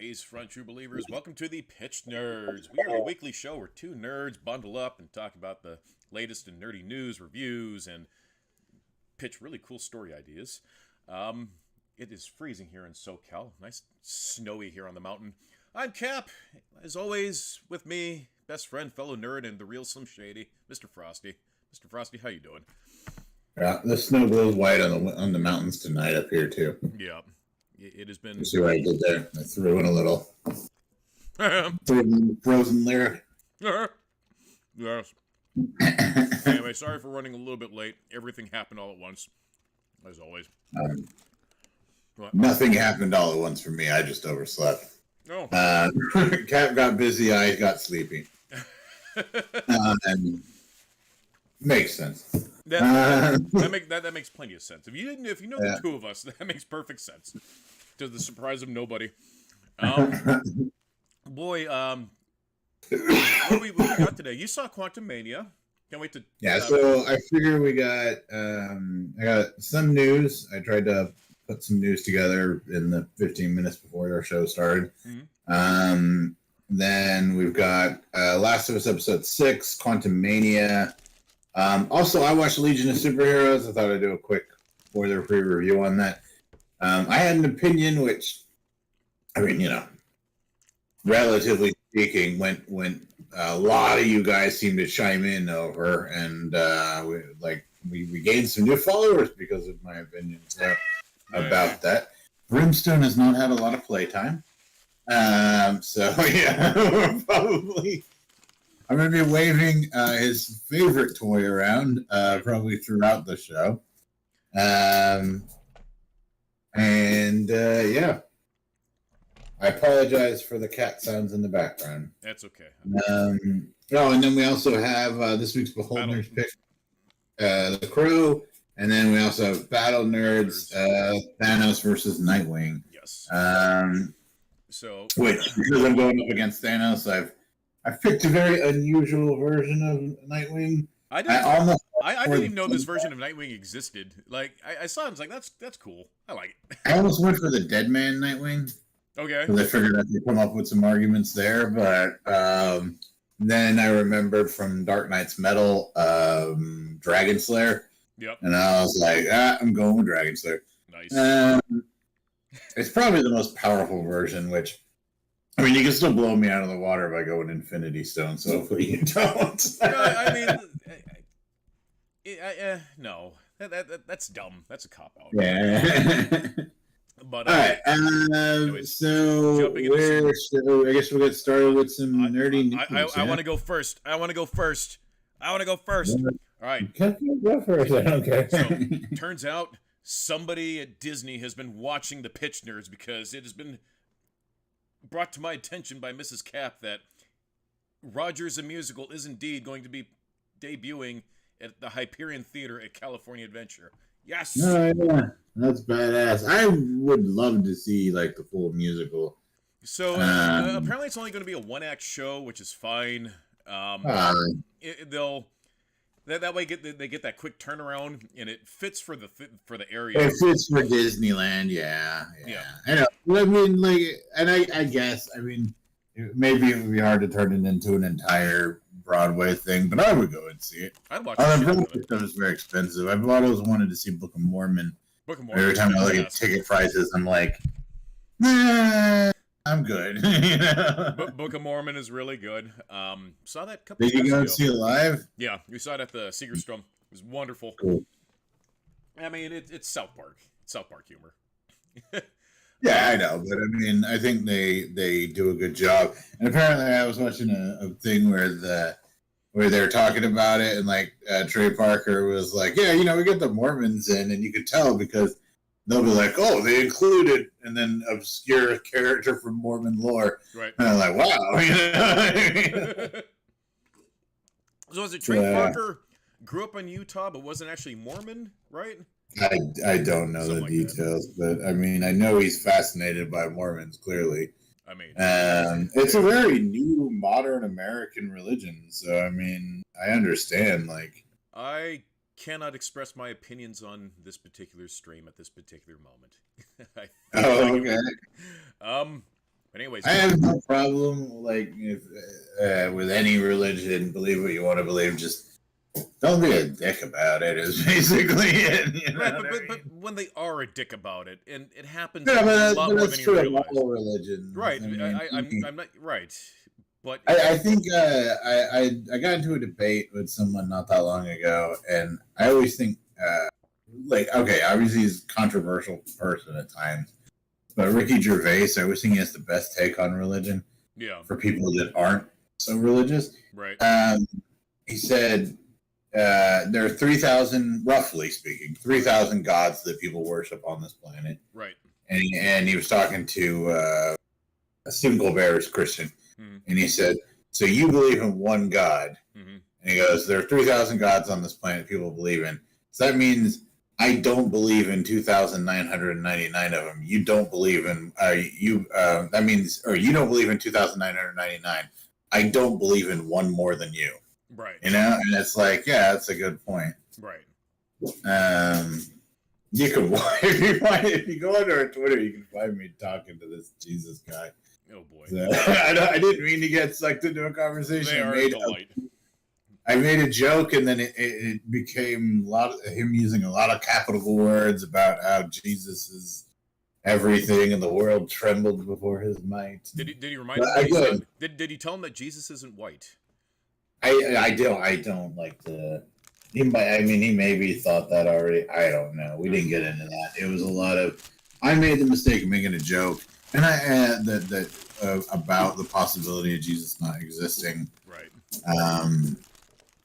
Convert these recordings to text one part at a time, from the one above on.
Peace, front true believers. Welcome to the Pitch Nerds. We are a weekly show where two nerds bundle up and talk about the latest in nerdy news, reviews, and pitch really cool story ideas. It is freezing here in SoCal. Nice snowy here on the mountain. I'm Cap. As always, with me, best friend, fellow nerd, and the real Slim Shady, Mr. Frosty. Mr. Frosty, how you doing? Yeah, the snow glows white on the mountains tonight up here too. Yeah, it has been. You see what I did there? I threw in a little frozen lyric. Yes. Anyway, sorry for running a little bit late. Everything happened all at once, as always. Nothing happened all at once for me. I just overslept. Oh. Cat got busy. I got sleepy. And makes sense. That makes plenty of sense. If you know the two of us, that makes perfect sense. To the surprise of nobody. Boy, what we got today? You saw Quantum Mania. Can't wait to. Yeah, so I figure we got. I got some news. I tried to put some news together in the 15 minutes before our show started. Mm-hmm. Then we've got Last of Us Episode 6, Quantum Mania. Also, I watched Legion of Superheroes. I thought I'd do a quick spoiler-free review on that. I had an opinion, which, I mean, relatively speaking, went a lot of you guys seem to chime in over, and we gained some new followers because of my opinions about that. Brimstone has not had a lot of playtime. So, yeah, probably... I'm going to be waving his favorite toy around probably throughout the show. Yeah. I apologize for the cat sounds in the background. That's okay. And then we also have this week's Beholder's pick, The Crow, and then we also have Battle Nerds, Thanos versus Nightwing. Yes. Which, because I'm going up against Thanos, I've picked a very unusual version of Nightwing. I didn't even know this version of Nightwing existed. Like, I saw it, I was like, that's cool. I like it. I almost went for the Deadman Nightwing. Okay. Because I figured I could come up with some arguments there, but then I remembered from Dark Knight's Metal, Dragon Slayer. Yep. And I was like, I'm going with Dragon Slayer. Nice. It's probably the most powerful version, which... I mean, you can still blow me out of the water by going Infinity Stone, so hopefully you don't. No. That's dumb. That's a cop-out. Yeah. But, all right. So, I guess we'll get started with some nerdy news. I want to go first. All right. Go first. I don't care. So, turns out somebody at Disney has been watching the Pitch Nerds because it has been brought to my attention by Mrs. Cap that Rogers the Musical is indeed going to be debuting at the Hyperion Theater at California Adventure. Yes! Oh, yeah. That's badass. I would love to see, the full musical. So, apparently it's only going to be a one-act show, which is fine. That way they get that quick turnaround, and it fits for the area. It fits for Disneyland, yeah. I know. I mean, I guess, maybe it would be hard to turn it into an entire Broadway thing, but I would go and see it. I'd watch it. It's very expensive. I've always wanted to see Book of Mormon. Every time I look at ticket prices, I'm like, I'm good. Book of Mormon is really good. Saw that a couple Did you go and see it live? Yeah, we saw it at the Segerstrom. It was wonderful. Cool. I mean, it's South Park. It's South Park humor. Yeah, I know, but I think they do a good job. And apparently, I was watching a thing where they were talking about it, and Trey Parker was like, "Yeah, we get the Mormons in," and you could tell because they'll be like, "Oh, they included," and then obscure character from Mormon lore. Right. And I'm like, "Wow." So was it Trey Parker grew up in Utah but wasn't actually Mormon, right? I don't know the details, but I know he's fascinated by Mormons, clearly. It's a very new, modern American religion, so I understand. I cannot express my opinions on this particular stream at this particular moment. Okay. But anyways, I have no problem like if, with any religion. Believe what you want to believe. Just don't be a dick about it. Is basically it. You know right, what I but mean? when they are a dick about it, and it happens Yeah, a but, lot but more that's than you true of realize. all religions. Right. I mean, I'm not right, but I think I got into a debate with someone not that long ago, and I always think like okay, obviously he's a controversial person at times, but Ricky Gervais, I always think he has the best take on religion yeah, for people that aren't so religious. right, He said there are 3,000, roughly speaking, 3,000 gods that people worship on this planet, right. and he was talking to Stephen Colbert, is Christian, Mm-hmm. and he said, "So you believe in one God?" Mm-hmm. And he goes, "There are 3,000 gods on this planet people believe in. So that means I don't believe in 2,999 of them. You don't believe in that means, or you don't believe in 2,999. I don't believe in one more than you." Right, You know, and it's like, yeah, that's a good point. right. You can if you go onto our Twitter, you can find me talking to this Jesus guy. Oh boy, So, I didn't mean to get sucked into a conversation. they are a delight. I made a joke, and then it became a lot of him using a lot of capital words about how Jesus is everything, and the world trembled before his might. Did he remind him that he's again, not, did he tell him that Jesus isn't white? I don't like the. He maybe thought that already. I don't know. We didn't get into that. It was a lot of. I made the mistake of making a joke, and I had about the possibility of Jesus not existing. Right.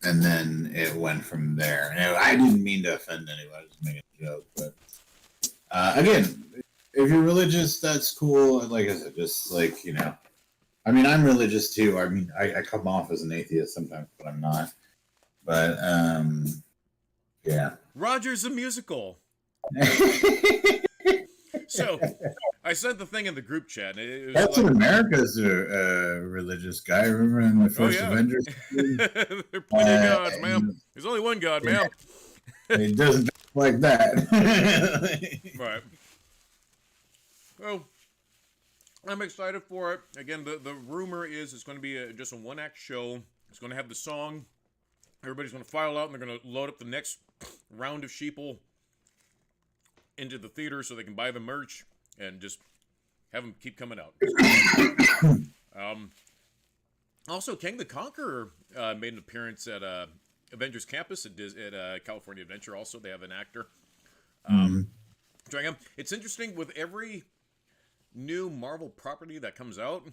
And then it went from there. And I didn't mean to offend anyone. I was just making a joke. But again, if you're religious, that's cool. Like I said, just like, you know, I mean, I'm religious too. I mean, I come off as an atheist sometimes, but I'm not. But yeah. Roger's the musical. So, I sent the thing in the group chat. It was Captain America's a religious guy. Remember in the first Avengers? There are plenty of gods, ma'am. There's only one god, ma'am. It doesn't like that. Right. Well, I'm excited for it. Again, the rumor is it's going to be just a one-act show. It's going to have the song. Everybody's going to file out, and they're going to load up the next round of sheeple into the theater so they can buy the merch and just have them keep coming out. Also, King the Conqueror made an appearance at Avengers Campus at California Adventure. Also, they have an actor. It's interesting with every new Marvel property that comes out,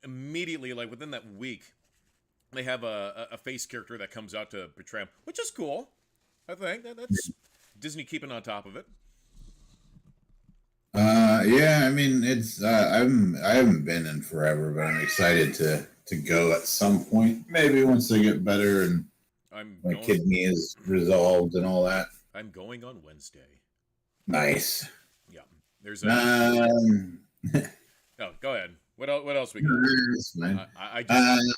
immediately, like within that week, they have a face character that comes out to portray him, which is cool. I think that's Disney keeping on top of it. Yeah, I mean, it's I haven't been in forever, but I'm excited to go at some point. Maybe once they get better and my kidney is resolved and all that. I'm going on Wednesday. Nice. Yeah, there's a. Oh, go ahead. What else we got?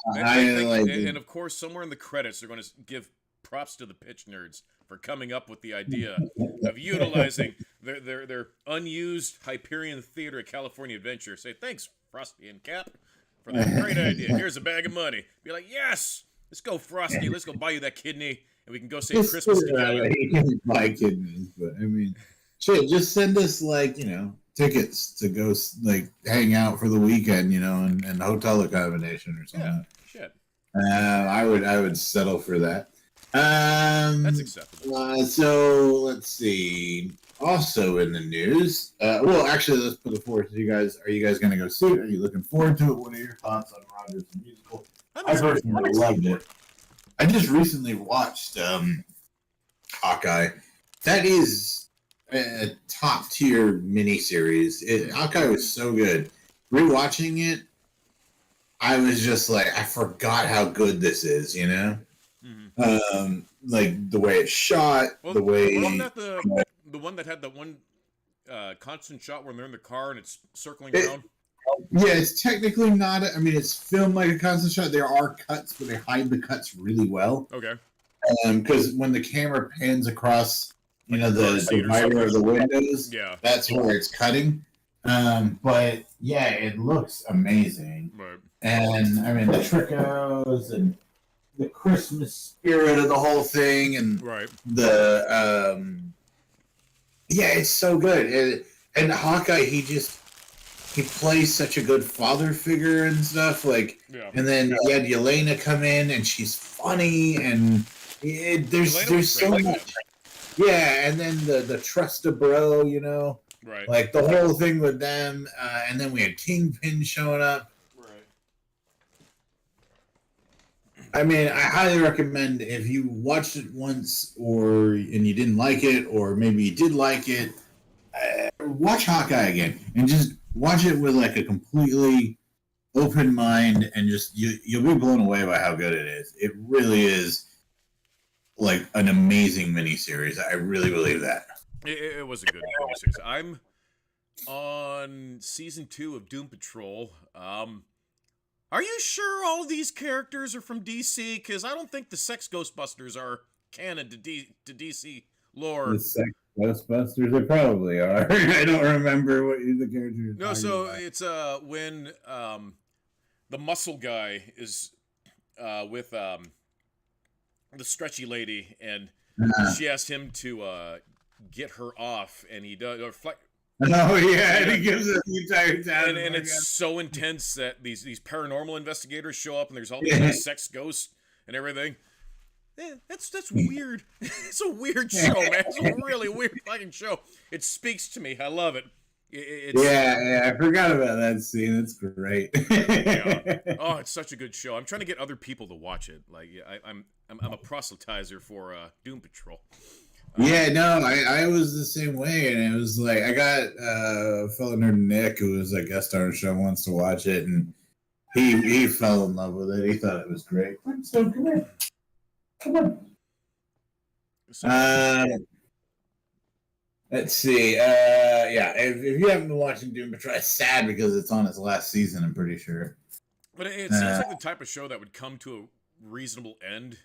And of course, somewhere in the credits, they're going to give props to the pitch nerds for coming up with the idea of utilizing their unused Hyperion Theater at California Adventure. Say thanks, Frosty and Cap, for that great idea. Here's a bag of money. Be like, yes, let's go, Frosty. Let's go buy you that kidney, and we can go say Christmas together. He can buy kidneys, but I mean, shit, just send us tickets to go hang out for the weekend, and hotel accommodation or something. Yeah, shit. I would settle for that. That's acceptable. So let's see. Also in the news, actually, let's put it forward to you guys. Are you guys going to go see it? Are you looking forward to it? What are your thoughts on Rogers the Musical? I personally loved it. I just recently watched Hawkeye. That is a top tier miniseries. Hawkeye was so good. Rewatching it, I was just like, I forgot how good this is. Mm-hmm. Like the way it's shot, the way. Wasn't that the one that had the one constant shot when they're in the car and it's circling around? Yeah, it's technically not. It's filmed like a constant shot. There are cuts, but they hide the cuts really well. Okay. Because when the camera pans across, the divider of the windows, yeah, that's where it's cutting. But yeah, it looks amazing. Right. And I mean, the Tricos and the Christmas spirit of the whole thing, and Right. the yeah, it's so good. And Hawkeye, he plays such a good father figure and stuff. Like, Yeah. and then you had Yelena come in, and she's funny, and there's so much. Yeah, and then the trust a bro, Right. like the whole thing with them, and then we had Kingpin showing up. Right. I mean, I highly recommend if you watched it once, and you didn't like it, or maybe you did like it, watch Hawkeye again and just watch it with like a completely open mind, and just you'll be blown away by how good it is. It really is like an amazing miniseries. I really believe that. It was a good miniseries. I'm on season 2 of Doom Patrol. Are you sure all these characters are from DC? Because I don't think the Sex Ghostbusters are canon to DC lore. The Sex Ghostbusters, they probably are. I don't remember what the characters. No, so about. It's when the muscle guy is with the stretchy lady, and she asked him to get her off, and he does. Oh yeah, and he gives it the entire time, and it's so intense that these paranormal investigators show up, and there's all these sex ghosts and everything. That's weird. It's a weird show, man. It's a really weird fucking show. It speaks to me. I love it. Yeah, I forgot about that scene. It's great. Yeah. Oh, it's such a good show. I'm trying to get other people to watch it. Like, I'm a proselytizer for Doom Patrol. Yeah, no, I was the same way, and it was like I got a fellow named Nick who was a guest on our show wants to watch it, and he fell in love with it. He thought it was great. So come on. Let's see. Yeah, if you haven't been watching Doom Patrol, it's sad because it's on its last season, I'm pretty sure. But it seems like the type of show that would come to a reasonable end.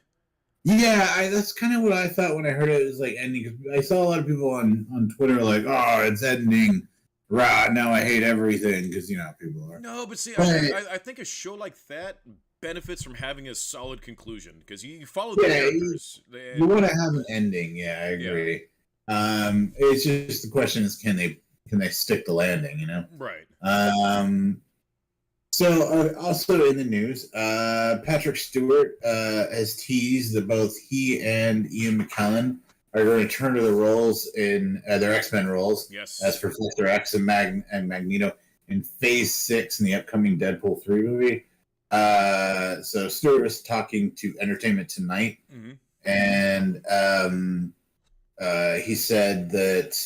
Yeah, that's kind of what I thought when I heard it was like ending. I saw a lot of people on Twitter like, "Oh, it's ending. Rah, now I hate everything," because people are. No, but see, I think a show like that benefits from having a solid conclusion because you follow the characters. You want to have an ending. Yeah, I agree. Yeah. It's just the question is, can they stick the landing? Right. So, also in the news, Patrick Stewart has teased that both he and Ian McKellen are going to return to the roles in their X-Men roles, yes, as Professor X and Magneto in Phase 6 in the upcoming Deadpool 3 movie. So Stewart was talking to Entertainment Tonight, and he said that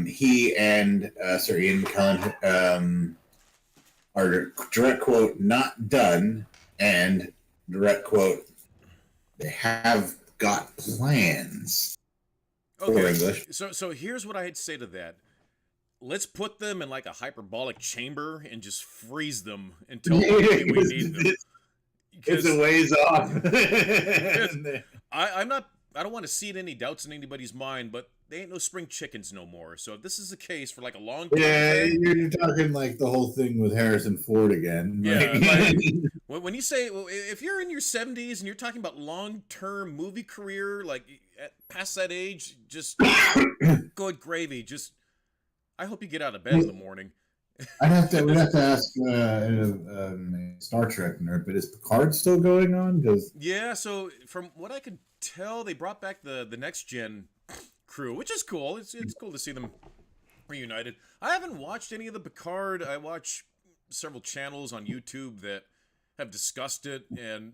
he and Ian McKellen are, direct quote, not done, and direct quote, they have got plans. For English. So here's what I had to say to that. Let's put them in like a hyperbolic chamber and just freeze them until we need them. It's a ways off. I don't want to seed any doubts in anybody's mind, but they ain't no spring chickens no more. So if this is the case for like a long time, you're talking like the whole thing with Harrison Ford again. Yeah, like, when you say, if you're in your 70s and you're talking about long-term movie career, like past that age, just good gravy. Just I hope you get out of bed in the morning. We'd have to ask Star Trek nerd, but is Picard still going on? Yeah, so from what I could tell, they brought back the next gen crew, which is cool. It's cool to see them reunited. I haven't watched any of the Picard. I watch several channels on YouTube that have discussed it, and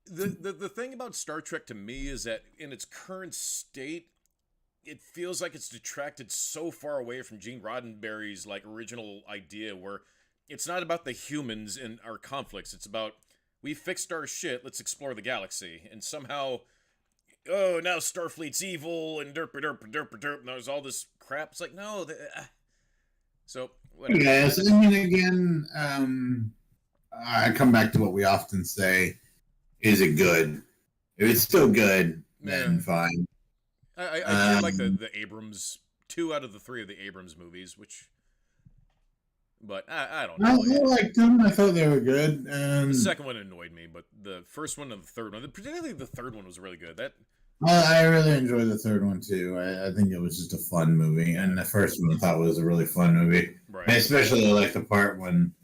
the thing about Star Trek to me is that in its current state, it feels like it's detracted so far away from Gene Roddenberry's like original idea, where it's not about the humans and our conflicts. It's about we fixed our shit, let's explore the galaxy, and somehow, oh, now Starfleet's evil and derp and there's all this crap. It's like no, so whatever. Yes, I mean again, I come back to what we often say: is it good? If it's still good, then fine. I feel like the Abrams 2 out of the 3 of the Abrams movies, which, but I don't I know. liked them. I thought they were good. The second one annoyed me, but the first one and the third one, particularly the third one, was really good. I really enjoyed the third one too. I think it was just a fun movie, and the first one I thought was a really fun movie. Right. And especially like the part when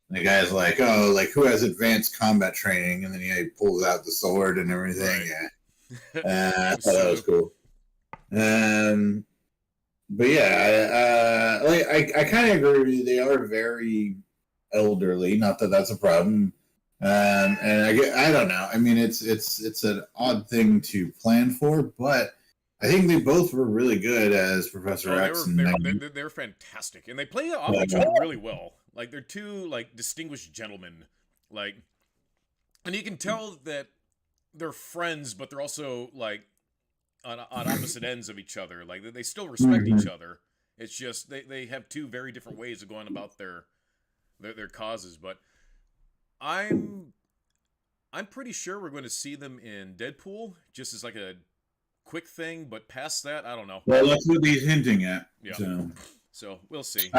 the guy's like, "Oh, like who has advanced combat training?" And then he pulls out the sword and everything. Right. Yeah, I thought that was cool. But yeah, I kind of agree with you. They are very elderly. Not that that's a problem. And I don't know. I mean, it's an odd thing to plan for, but I think they both were really good as Professor X. They're fantastic, and they play off each other really well. Like they're two like distinguished gentlemen, like, and you can tell that they're friends, but they're also like on opposite ends of each other. Like they still respect each other. It's just they have two very different ways of going about their causes, but. I'm pretty sure we're going to see them in Deadpool, just as like a quick thing. But past that, I don't know. Well, that's what he's hinting at. Yeah. So we'll see.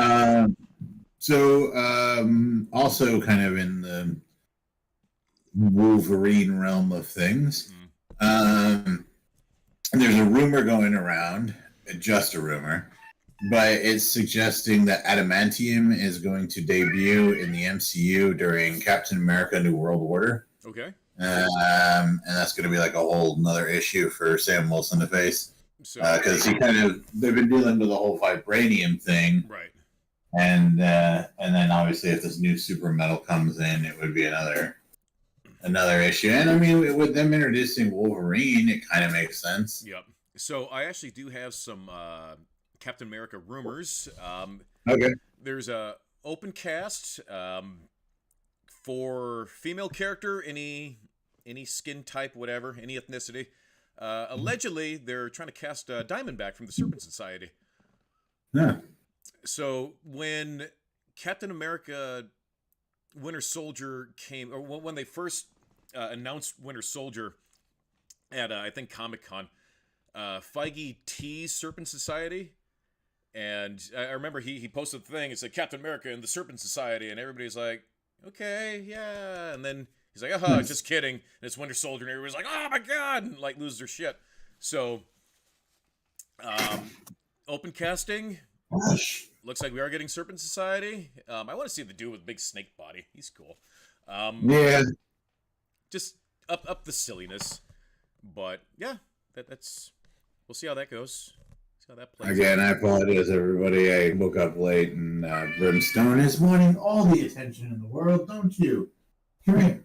Also kind of in the Wolverine realm of things, there's a rumor going around, just a rumor, but it's suggesting that adamantium is going to debut in the MCU during Captain America: New World Order. Okay. And that's going to be like a whole another issue for Sam Wilson to face. Because they've been dealing with the whole vibranium thing. Right. And then obviously if this new super metal comes in, it would be another issue. And I mean, with them introducing Wolverine, it kind of makes sense. Yep. So I actually do have some Captain America rumors. Okay. There's a open cast for female character, any skin type, whatever, any ethnicity. Allegedly, they're trying to cast Diamondback from the Serpent Society. Yeah. So when Captain America Winter Soldier came, or when they first announced Winter Soldier at, I think, Comic-Con, Feige teased Serpent Society. And I remember he posted the thing. It said Captain America and the Serpent Society, and everybody's like, "Okay, yeah." And then he's like, just kidding." And it's Winter Soldier, and everybody's like, "Oh my god!" and like lose their shit. So, open casting. Looks like we are getting Serpent Society. I want to see the dude with big snake body. He's cool. Yeah. Just up the silliness, but yeah, that's. We'll see how that goes. See how that plays. Again, I apologize, everybody. I woke up late, and Brimstone is wanting all the attention in the world, don't you? Come here.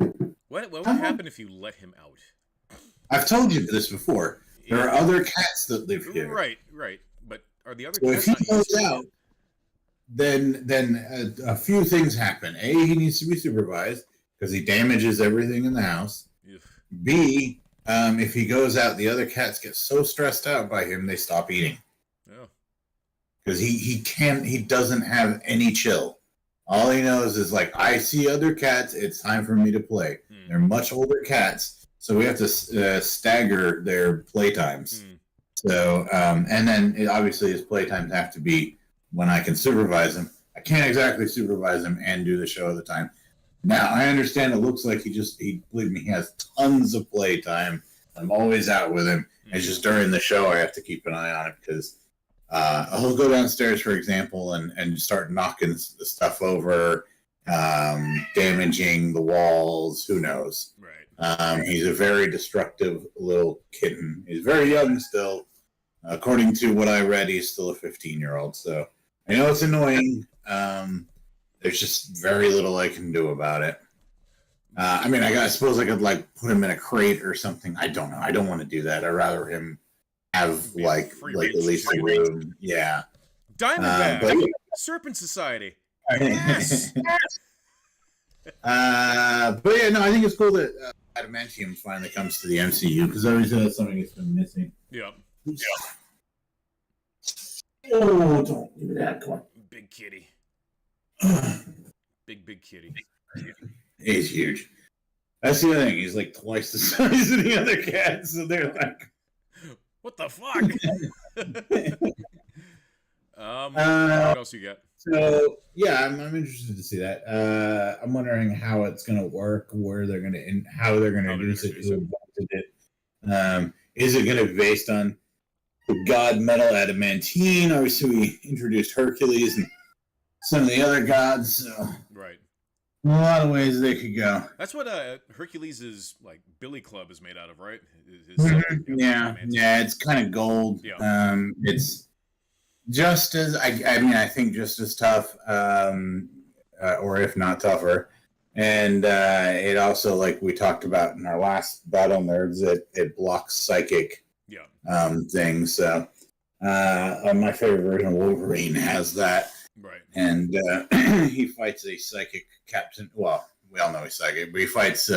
What would happen if you let him out? I've told you this before. There are other cats that live here. Right. But are the other cats? So if he goes out, then a few things happen. A, he needs to be supervised because he damages everything in the house. Ugh. B, if he goes out, the other cats get so stressed out by him they stop eating. Yeah. Because he doesn't have any chill. All he knows is like, I see other cats, it's time for me to play. They're much older cats, so we have to stagger their playtimes. So, and then obviously his playtimes have to be when I can supervise him. I can't exactly supervise him and do the show at the time. Now, I understand it looks like believe me, he has tons of playtime. I'm always out with him. It's just during the show I have to keep an eye on it because he'll go downstairs, for example, and start knocking the stuff over, damaging the walls, who knows. Right. He's a very destructive little kitten. He's very young still. According to what I read, he's still a 15-year-old. So I know it's annoying. There's just very little I can do about it. I mean, I suppose I could like put him in a crate or something. I don't know. I don't want to do that. I'd rather him have like at least a room. Yeah. Diamondback. Serpent Society. Yes. But yeah, no, I think it's cool that adamantium finally comes to the MCU because obviously that's something that's been missing. Yeah. Oh, don't do that. Come on. Big kitty. Big kitty. He's huge. That's the other thing. He's like twice the size of the other cats, so they're like, what the fuck? What else you got? So yeah, I'm interested to see that. I'm wondering how it's going to work, where they're going to, how they're going to introduce it, who invented it. Is it going to be based on the god metal adamantine? Obviously, we introduced Hercules and some of the other gods. So. Right. A lot of ways they could go. That's what Hercules' like billy club is made out of, right? Yeah, it's kind of gold. Yeah. It's just as I think just as tough, or if not tougher. And it also, like we talked about in our last Battle Nerds, it blocks psychic things. So my favorite version of Wolverine has that. Right. And he fights a psychic captain. Well, we all know he's psychic, but he fights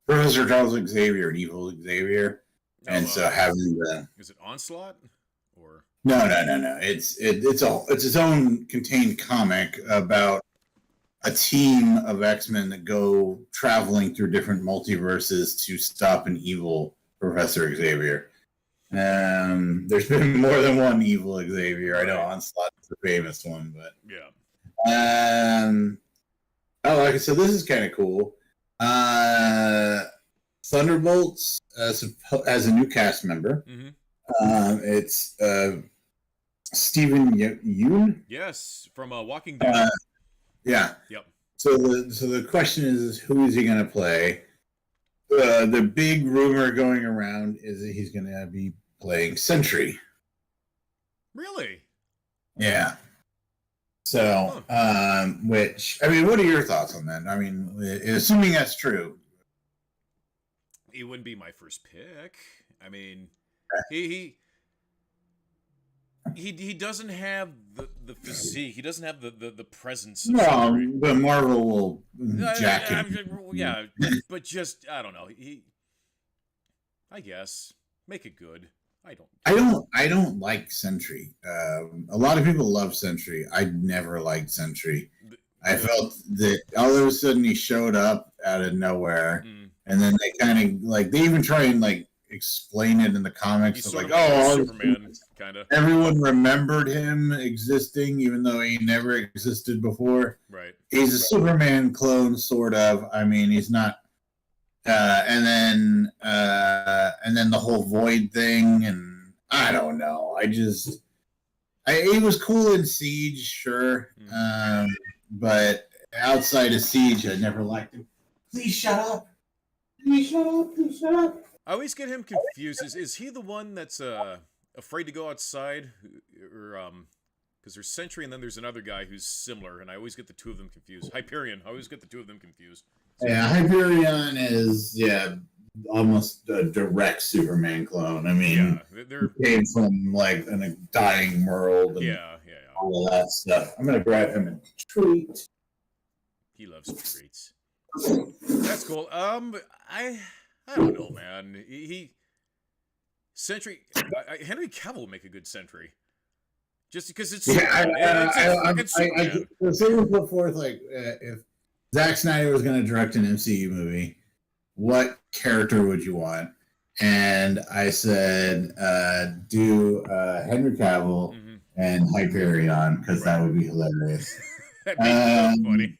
Professor Charles Xavier, an evil Xavier. And so having the... Is it Onslaught? Or No. It's its own contained comic about a team of X-Men that go traveling through different multiverses to stop an evil Professor Xavier. There's been more than one evil Xavier. I know Onslaught's the famous one, but like I said, this is kind of cool. Thunderbolts as a new cast member. Mm-hmm. It's Stephen Yeun. Yes, from Walking Dead. Yeah. Yep. So the question is, who is he going to play? The big rumor going around is that he's going to be playing Sentry. Really? Yeah. So, which, I mean, what are your thoughts on that? I mean, assuming that's true. He wouldn't be my first pick. I mean, he doesn't have the physique. He doesn't have the presence. No, but Marvel will jack him. Yeah, but just I don't know. I guess make it good. I don't like Sentry. A lot of people love Sentry. I never liked Sentry. I felt that all of a sudden he showed up out of nowhere, and then they kind of like they even try and like explain it in the comics. Of like, Superman, kind of. Everyone remembered him existing, even though he never existed before. Right. He's a Superman clone, sort of. I mean, he's not. And then the whole Void thing, and I don't know. It was cool in Siege, sure, but outside of Siege, I never liked him. Please shut up. Please shut up. Please shut up. I always get him confused. Is he the one that's afraid to go outside, or because there's Sentry and then there's another guy who's similar, and I always get the two of them confused. Hyperion. I always get the two of them confused. Yeah, Hyperion is almost a direct Superman clone. I mean, they came from like a dying world. And all of that stuff. I'm gonna grab him a treat. He loves treats. That's cool. I don't know, man. Sentry. Henry Cavill would make a good Sentry. Just because it's Superman. Someone put forth like if Zack Snyder was going to direct an MCU movie, what character would you want? And I said, do Henry Cavill and Hyperion, because that would be hilarious. That'd be so funny.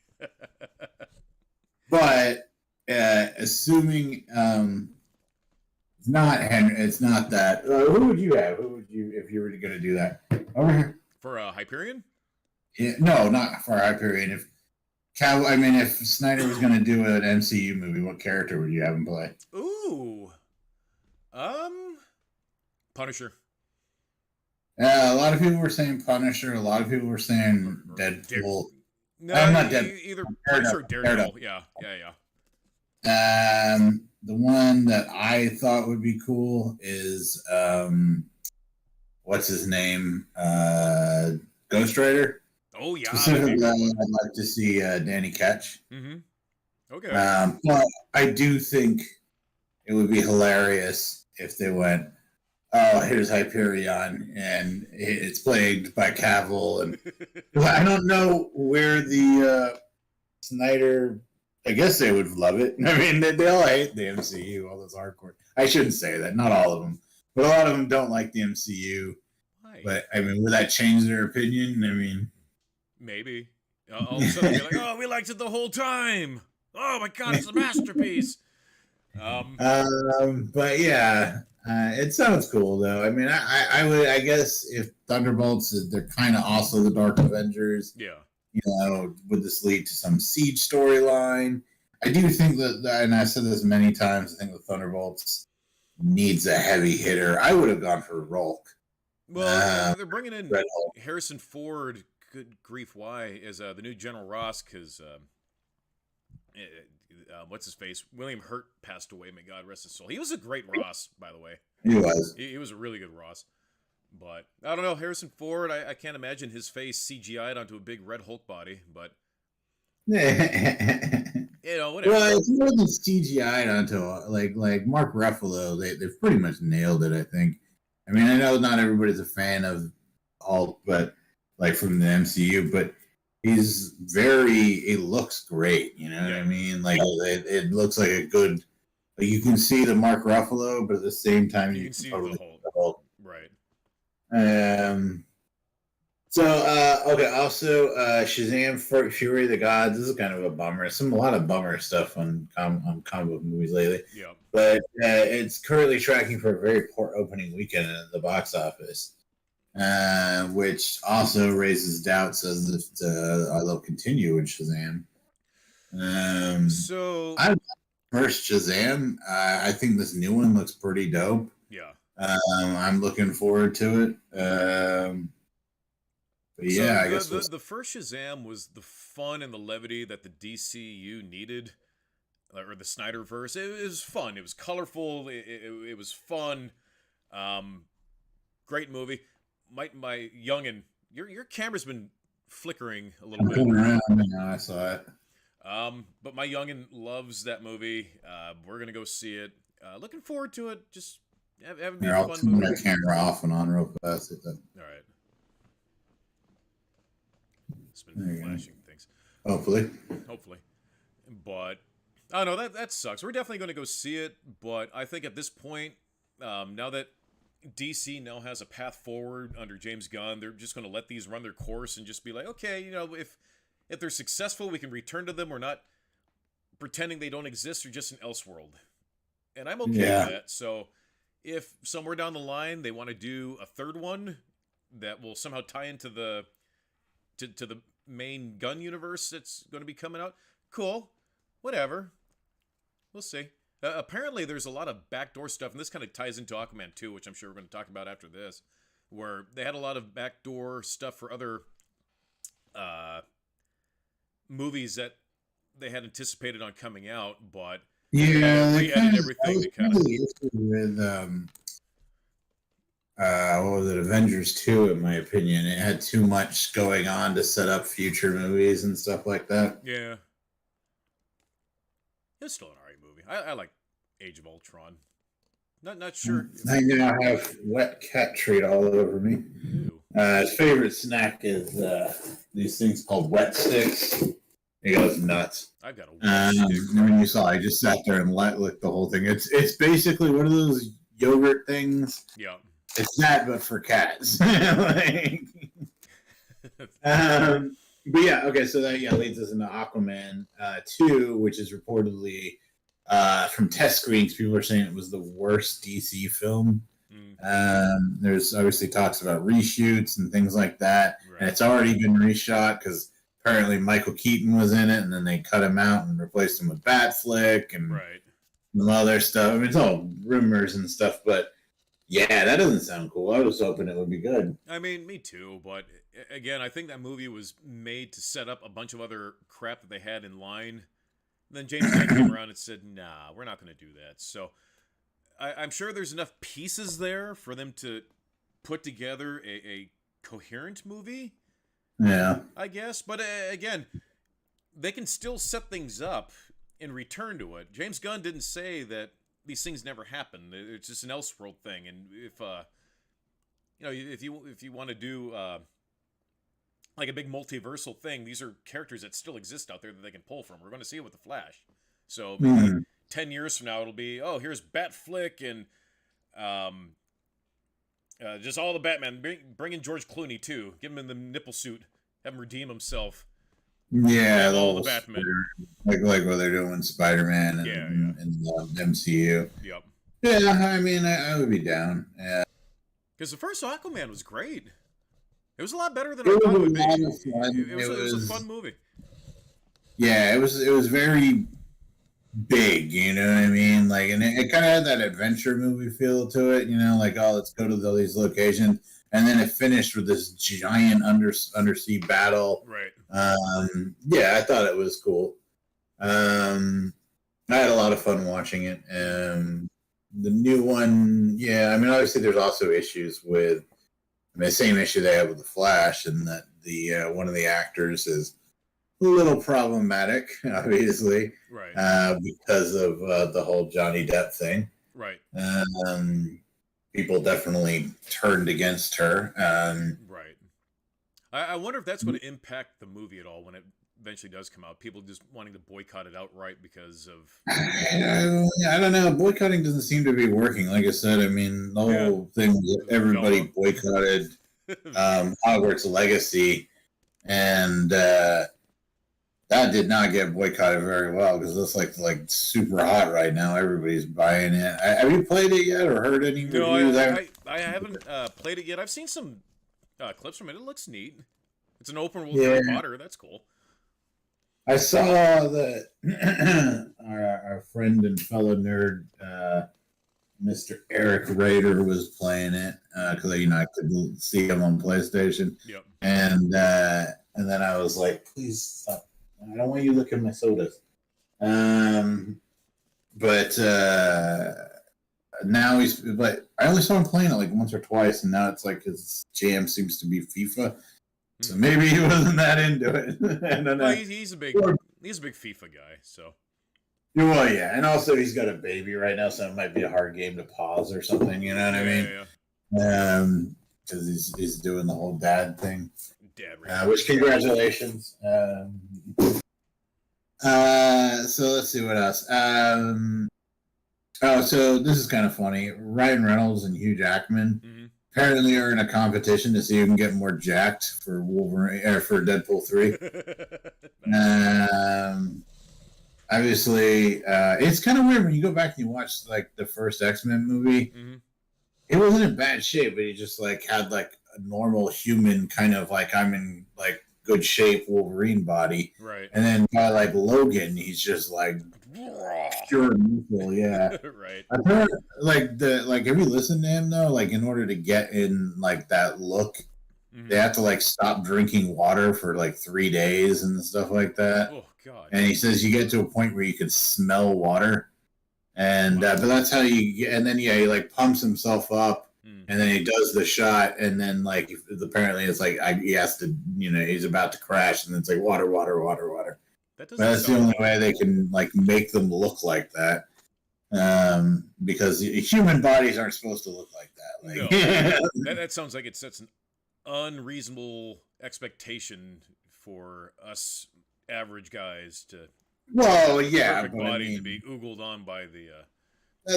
But assuming it's not Henry, it's not that. Who would you have? Who would you, if you were going to do that? Over here. For Hyperion? Yeah, no, not for Hyperion. If Snyder was going to do an MCU movie, what character would you have him play? Ooh. Punisher. A lot of people were saying Punisher. A lot of people were saying Deadpool. No, not Deadpool. Either Punisher or Daredevil. Yeah. The one that I thought would be cool is what's his name? Ghost Rider. Oh yeah. Specifically, I'd like to see Danny Ketch. Mm-hmm. Okay. But I do think it would be hilarious if they went, "Oh, here's Hyperion, and it's played by Cavill." And I don't know where the Snyder. I guess they would love it. I mean, they all hate the MCU. All those hardcore. I shouldn't say that. Not all of them, but a lot of them don't like the MCU. Why? But I mean, would that change their opinion? I mean, Maybe. All of a sudden, they'll be like, "Oh, we liked it the whole time. Oh my God, it's a masterpiece." but yeah, it sounds cool though. I mean, I would, I guess, if Thunderbolts, they're kind of also the Dark Avengers. Yeah. You know, would this lead to some Siege storyline? I do think that, and I've said this many times, I think the Thunderbolts needs a heavy hitter. I would have gone for Rolk. Well, they're bringing in Red Hulk. Harrison Ford. Good grief, why? As the new General Ross, because what's his face? William Hurt passed away. May God rest his soul. He was a great Ross, by the way. He was. He was a really good Ross. But I don't know, Harrison Ford. I can't imagine his face CGI'd onto a big red Hulk body. But you know, whatever. Well, it's more than CGI'd onto like Mark Ruffalo. They've pretty much nailed it. I think. I mean, I know not everybody's a fan of Hulk, but like from the MCU, but he's he looks great. You know what I mean? Like it looks like a good. Like you can see the Mark Ruffalo, but at the same time you can see totally the Hulk. Right. So okay. Also, Shazam! Fury of the Gods. This is kind of a bummer. A lot of bummer stuff on comic book movies lately. Yeah. But it's currently tracking for a very poor opening weekend at the box office, which also raises doubts as if they'll continue with Shazam. So first Shazam, I think this new one looks pretty dope. Yeah. I'm looking forward to it. But yeah, I guess the first Shazam was the fun and the levity that the DCU needed, or the Snyderverse. It was fun. It was colorful. It was fun. Great movie. My youngin, your camera's been flickering a little bit. Around, I saw it. But my youngin loves that movie. We're gonna go see it. Looking forward to it. Just having a fun movie. I'll turn my camera off and on real fast. All right. It's been flashing things. Hopefully. But I don't know, that sucks. We're definitely going to go see it, but I think at this point, now that DC now has a path forward under James Gunn, they're just going to let these run their course and just be like, okay, you know, if they're successful, we can return to them. We're not pretending they don't exist or just an Elseworld. And I'm okay with that. So if somewhere down the line they want to do a third one that will somehow tie into the to the main Gunn universe that's going to be coming out, cool. Whatever. We'll see. Apparently there's a lot of backdoor stuff, and this kind of ties into Aquaman 2, which I'm sure we're going to talk about after this, where they had a lot of backdoor stuff for other movies that they had anticipated on coming out, but they added everything to kind of... with what was it, Avengers 2, in my opinion. It had too much going on to set up future movies and stuff like that. Yeah. It's still an alright movie. I like Age of Ultron. Not sure. I now have wet cat treat all over me. His favorite snack is these things called wet sticks. He goes nuts. I've got a wet stick. When you saw, I just sat there and licked the whole thing. It's basically one of those yogurt things. Yeah. It's that, but for cats. Like, but yeah, okay, so that leads us into Aquaman 2, which is reportedly from test screenings, people are saying it was the worst DC film. There's obviously talks about reshoots and things like that, and it's already been reshot because apparently Michael Keaton was in it, and then they cut him out and replaced him with Batfleck and some other stuff. I mean, it's all rumors and stuff, but yeah, that doesn't sound cool. I was hoping it would be good. I mean, me too, but again, I think that movie was made to set up a bunch of other crap that they had in line. And then James Gunn came around and said, nah, we're not going to do that. So I'm sure there's enough pieces there for them to put together a coherent movie. Yeah. I guess. But again, they can still set things up and return to it. James Gunn didn't say that these things never happen. It's just an Elseworld thing. And if you want to do like a big multiversal thing, these are characters that still exist out there that they can pull from. We're going to see it with the Flash. So maybe 10 years from now, it'll be, here's Batflick and Just all the Batman. Bring in George Clooney too. Give him in the nipple suit. Have him redeem himself. Yeah, All the Batman. Like what they're doing with Spider-Man and the MCU. Yep. Yeah, I mean, I would be down. Yeah. Because the first Aquaman was great. It was a lot better than I thought it would be. It was a fun movie. Yeah, it was very big, you know what I mean? Like, and it kind of had that adventure movie feel to it, you know, like, oh, let's go to all these locations, and then it finished with this giant undersea battle. Right. Yeah, I thought it was cool. I had a lot of fun watching it. The new one, yeah, I mean, obviously, there's also issues with, I mean, the same issue they have with the Flash, and that the one of the actors is a little problematic, obviously, right? Because of the whole Johnny Depp thing, right? People definitely turned against her, right. I wonder if that's going to impact the movie at all when it eventually does come out. People just wanting to boycott it outright because of. I don't know. Boycotting doesn't seem to be working. Like I said, I mean, the whole thing was everybody boycotted Hogwarts Legacy, and that did not get boycotted very well because it's like super hot right now. Everybody's buying it. Have you played it yet or heard any reviews? I haven't played it yet. I've seen some clips from it. It looks neat. It's an open world Harry Potter. That's cool. I saw that our friend and fellow nerd, Mr. Eric Rader, was playing it because I could see him on PlayStation. Yep. And then I was like, please stop. I don't want you looking at my sodas. But now but I only saw him playing it like once or twice, and now it's like his jam seems to be FIFA. So maybe he wasn't that into it. I don't know. Well, he's a big FIFA guy, so. Well, yeah, and also he's got a baby right now, so it might be a hard game to pause or something. You know what I mean? Yeah. Because he's doing the whole dad thing. Which congratulations. So let's see what else. So this is kind of funny. Ryan Reynolds and Hugh Jackman apparently are in a competition to see who can get more jacked for Wolverine or for Deadpool 3. Obviously, it's kind of weird when you go back and you watch like the first X-Men movie. It wasn't in bad shape, but he just like had like a normal human kind of like I'm in like good shape Wolverine body, right? And then by like Logan, he's just like pure muscle, yeah, right. I've heard like have you listened to him though? Like in order to get in like that look, they have to like stop drinking water for like 3 days and stuff like that. Oh God! And he says you get to a point where you can smell water. And but that's how you get, and then he like pumps himself up, and then he does the shot, and then like apparently it's like he has to, he's about to crash, and it's like water. That's the only way they can like make them look like that, because human bodies aren't supposed to look like that. Like, no. that sounds like it sets an unreasonable expectation for us average guys to. Well, yeah, perfect body to be oogled on by the.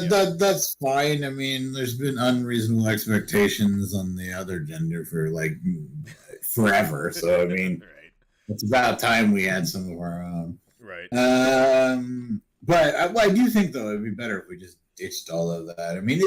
That's fine. I mean, there's been unreasonable expectations on the other gender for like forever. So I mean, it's about time we had some of our own. Right. But I do think though it'd be better if we just ditched all of that. I mean, he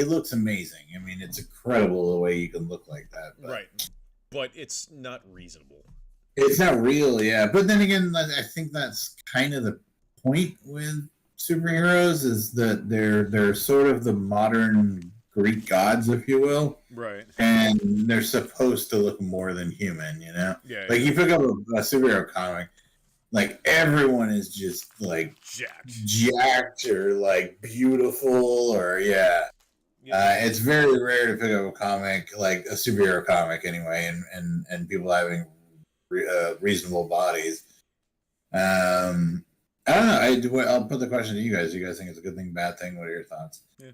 looks amazing. I mean, it's incredible the way you can look like that. But. Right. But it's not reasonable. It's not real, yeah. But then again, I think that's kind of the point with superheroes is that they're sort of the modern Greek gods, if you will. Right. And they're supposed to look more than human, Yeah. Like you pick up a superhero comic, like everyone is just like jacked or like beautiful or yeah. It's very rare to pick up a comic, like a superhero comic anyway, and people having reasonable bodies. I don't know. I'll put the question to you guys. Do you guys think it's a good thing, bad thing? What are your thoughts? Yeah.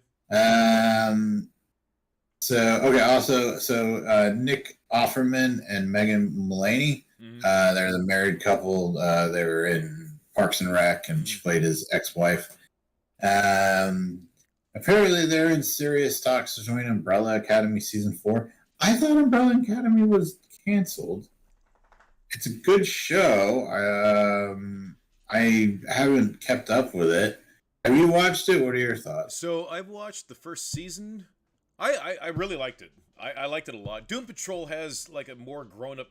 So Nick Offerman and Megan Mullany. They're the married couple. They were in Parks and Rec, and she played his ex-wife. apparently they're in serious talks to join Umbrella Academy season 4. I thought Umbrella Academy was canceled. It's a good show. I haven't kept up with it. Have you watched it? What are your thoughts? So I've watched the first season. I really liked it. I liked it a lot. Doom Patrol has like a more grown up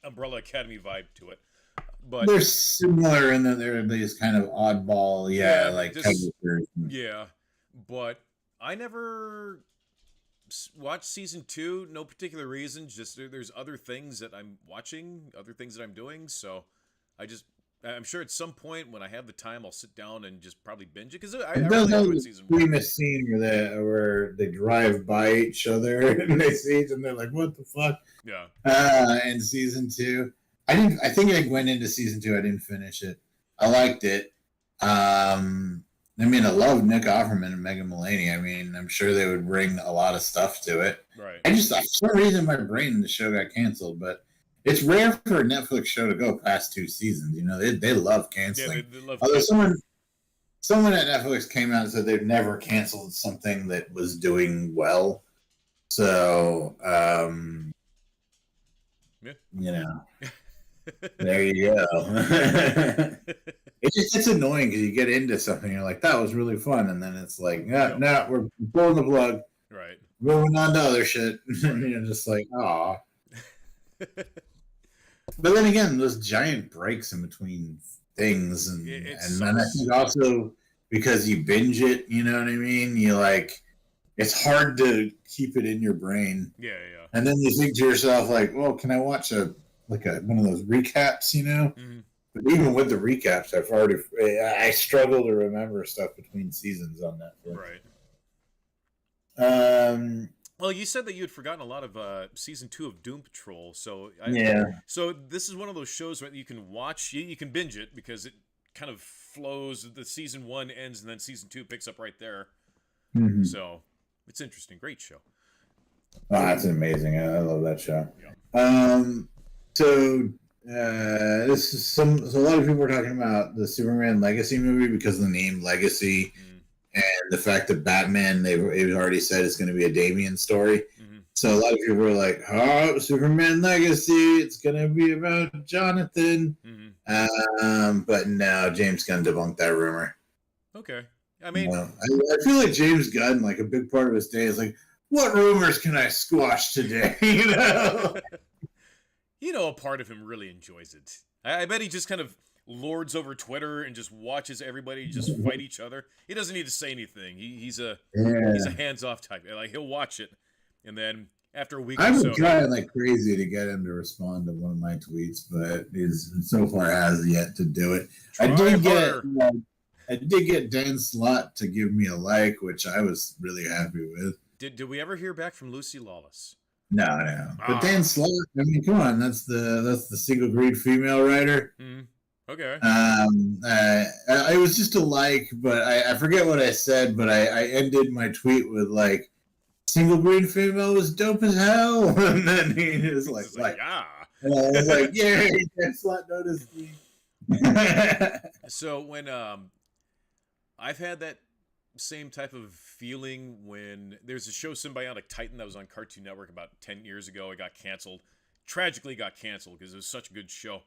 Umbrella Academy vibe to it. But they're similar in that they're these kind of oddball, like characters. Yeah, but I never watched season 2. No particular reason. Just there's other things that I'm watching, other things that I'm doing. So I'm sure at some point when I have the time, I'll sit down and just probably binge it because I really enjoyed season 1. Famous scene where they drive by each other and they see it and they're like, "What the fuck?" Yeah. In season 2, I think I went into season 2. I didn't finish it. I liked it. I mean, I love Nick Offerman and Megan Mullany. I mean, I'm sure they would bring a lot of stuff to it. Right. I just, for some reason, my brain, the show got canceled, but it's rare for a Netflix show to go past 2 seasons. You know, they love canceling. Yeah, they love Although someone at Netflix came out and said they've never canceled something that was doing well. So, yeah. You know, there you go. It's annoying because you get into something, you're like, that was really fun, and then it's like, no, we're pulling the plug. Right. Moving on to other shit. And you're just like, aw. But then again, those giant breaks in between things, and then I think also because you binge it, you know what I mean? You like, it's hard to keep it in your brain. Yeah. And then you think to yourself, like, well, can I watch one of those recaps, you know? Mm-hmm. But even with the recaps, I struggle to remember stuff between seasons on Netflix. Right. Well, you said that you had forgotten a lot of season 2 of Doom Patrol, so So this is one of those shows where you can watch, you can binge it because it kind of flows. The season 1 ends and then season 2 picks up right there. Mm-hmm. So it's interesting, great show. Oh, that's amazing! I love that show. Yeah. So this is so a lot of people are talking about the Superman Legacy movie because of the name Legacy. And the fact that Batman, they've already said it's going to be a Damian story. Mm-hmm. So a lot of people are like, oh, Superman Legacy, it's going to be about Jonathan. Mm-hmm. But no, James Gunn debunked that rumor. Okay. I mean, I feel like James Gunn, like a big part of his day is like, what rumors can I squash today? A part of him really enjoys it. I bet he just kind of lords over Twitter and just watches everybody just fight each other. He doesn't need to say anything. He's a hands-off type. Like, he'll watch it, and then after a week, I'm trying like crazy to get him to respond to one of my tweets, but he's so far has yet to do it. I did get Dan Slott to give me a like, which I was really happy with. Did we ever hear back from Lucy Lawless? No. But Dan Slott, I mean, come on, that's the single greed female writer. Mm-hmm. Okay. It was just a like, but I forget what I said, but I ended my tweet with like, single green female was dope as hell, and then he was like, yeah. And I was like, yeah, Dan Slott noticed me. So when I've had that same type of feeling when there's a show Symbiotic Titan that was on Cartoon Network about 10 years ago. It got canceled. Tragically got canceled because it was such a good show.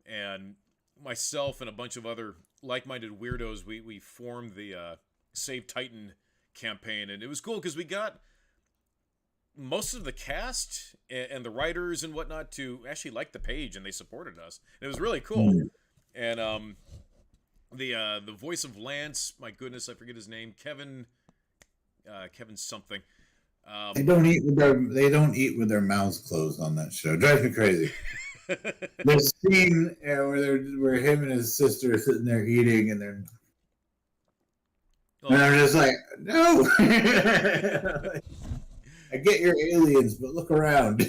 And myself and a bunch of other like-minded weirdos, we formed the Save Titan campaign. And it was cool because we got most of the cast and the writers and whatnot to actually like the page, and they supported us. And it was really cool. And the voice of Lance, my goodness, I forget his name, Kevin something. They don't eat with their mouths closed on that show. It drives me crazy. There's a scene where him and his sister are sitting there eating, and they're and I'm just like, no. I get your aliens, but look around.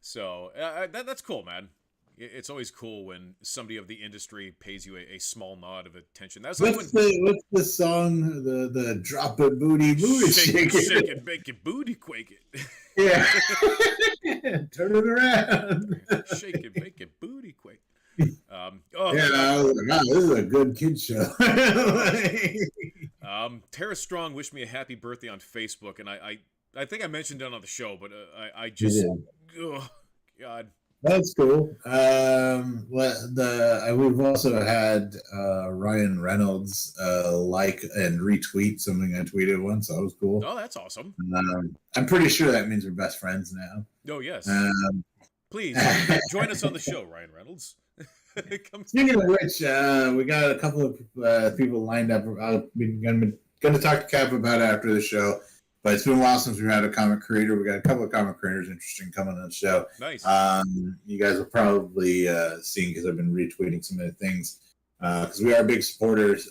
So that's cool, man. It's always cool when somebody of the industry pays you a small nod of attention. That's like what's the song? The drop it booty shake it, bake it, booty quake it. Yeah. Turn it around. Shake it, bake it, booty quake. I was like, wow, this is a good kid show. Tara Strong wished me a happy birthday on Facebook, and I think I mentioned it on the show, but I just, oh, God. That's cool. We've also had Ryan Reynolds like and retweet something I tweeted once. So that was cool. Oh, that's awesome. I'm pretty sure that means we're best friends now. Oh, yes. Please join us on the show, Ryan Reynolds. Speaking of which, we got a couple of people lined up. I'm going to talk to Cap about it after the show. But it's been a while since we've had a comic creator. We got a couple of comic creators interesting coming on the show. Nice. You guys will probably see because I've been retweeting some of the things because we are big supporters.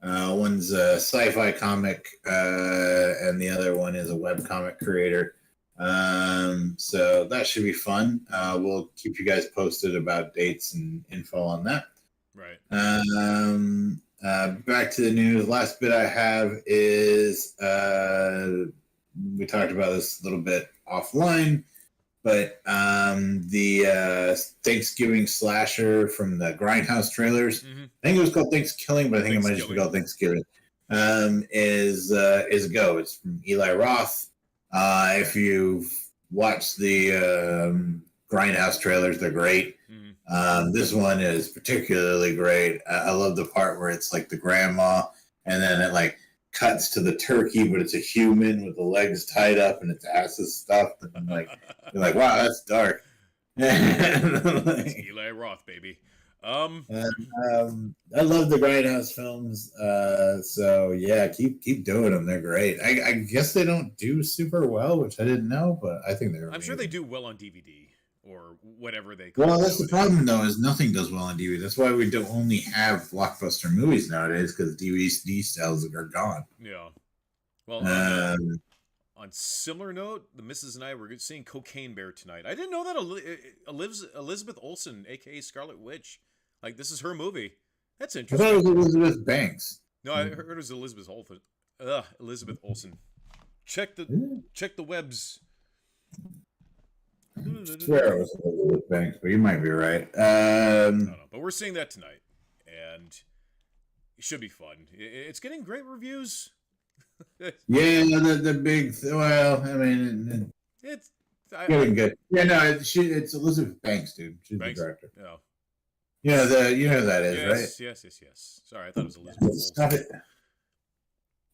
One's a sci-fi comic, and the other one is a web comic creator. So that should be fun. We'll keep you guys posted about dates and info on that. Right. Back to the news. Last bit I have is we talked about this a little bit offline, but the Thanksgiving slasher from the Grindhouse trailers. Mm-hmm. I think it was called Thanksgiving, but I think it might just be called Thanksgiving. Is a go. It's from Eli Roth. If you've watched the Grindhouse trailers, they're great. This one is particularly great. I love the part where it's like the grandma, and then it like cuts to the turkey, but it's a human with the legs tied up and its ass is stuffed. And like you're like, wow, that's dark. It's Eli Roth, baby. I love the Grindhouse films. So yeah, keep doing them. They're great. I guess they don't do super well, which I didn't know, but I think they're amazing. I'm sure they do well on DVD. Or whatever they call it. Well, that's the problem, though, is nothing does well on DVD. That's why we don't only have blockbuster movies nowadays, because DVD sales are gone. Yeah. Well, on similar note, the missus and I were seeing Cocaine Bear tonight. I didn't know that Elizabeth Olsen, a.k.a. Scarlet Witch, like, this is her movie. That's interesting. I thought it was Elizabeth Banks. No, I heard it was Elizabeth Olsen. Elizabeth Olsen. Check the webs. I swear it was Elizabeth Banks, but you might be right. No, but we're seeing that tonight, and it should be fun. It's getting great reviews. Yeah, the big. Well, I mean, it's getting good. Yeah, no, it's Elizabeth Banks, dude. She's the director. Yeah. You know who that is, right? Yes. Sorry, I thought it was Elizabeth. Stop it.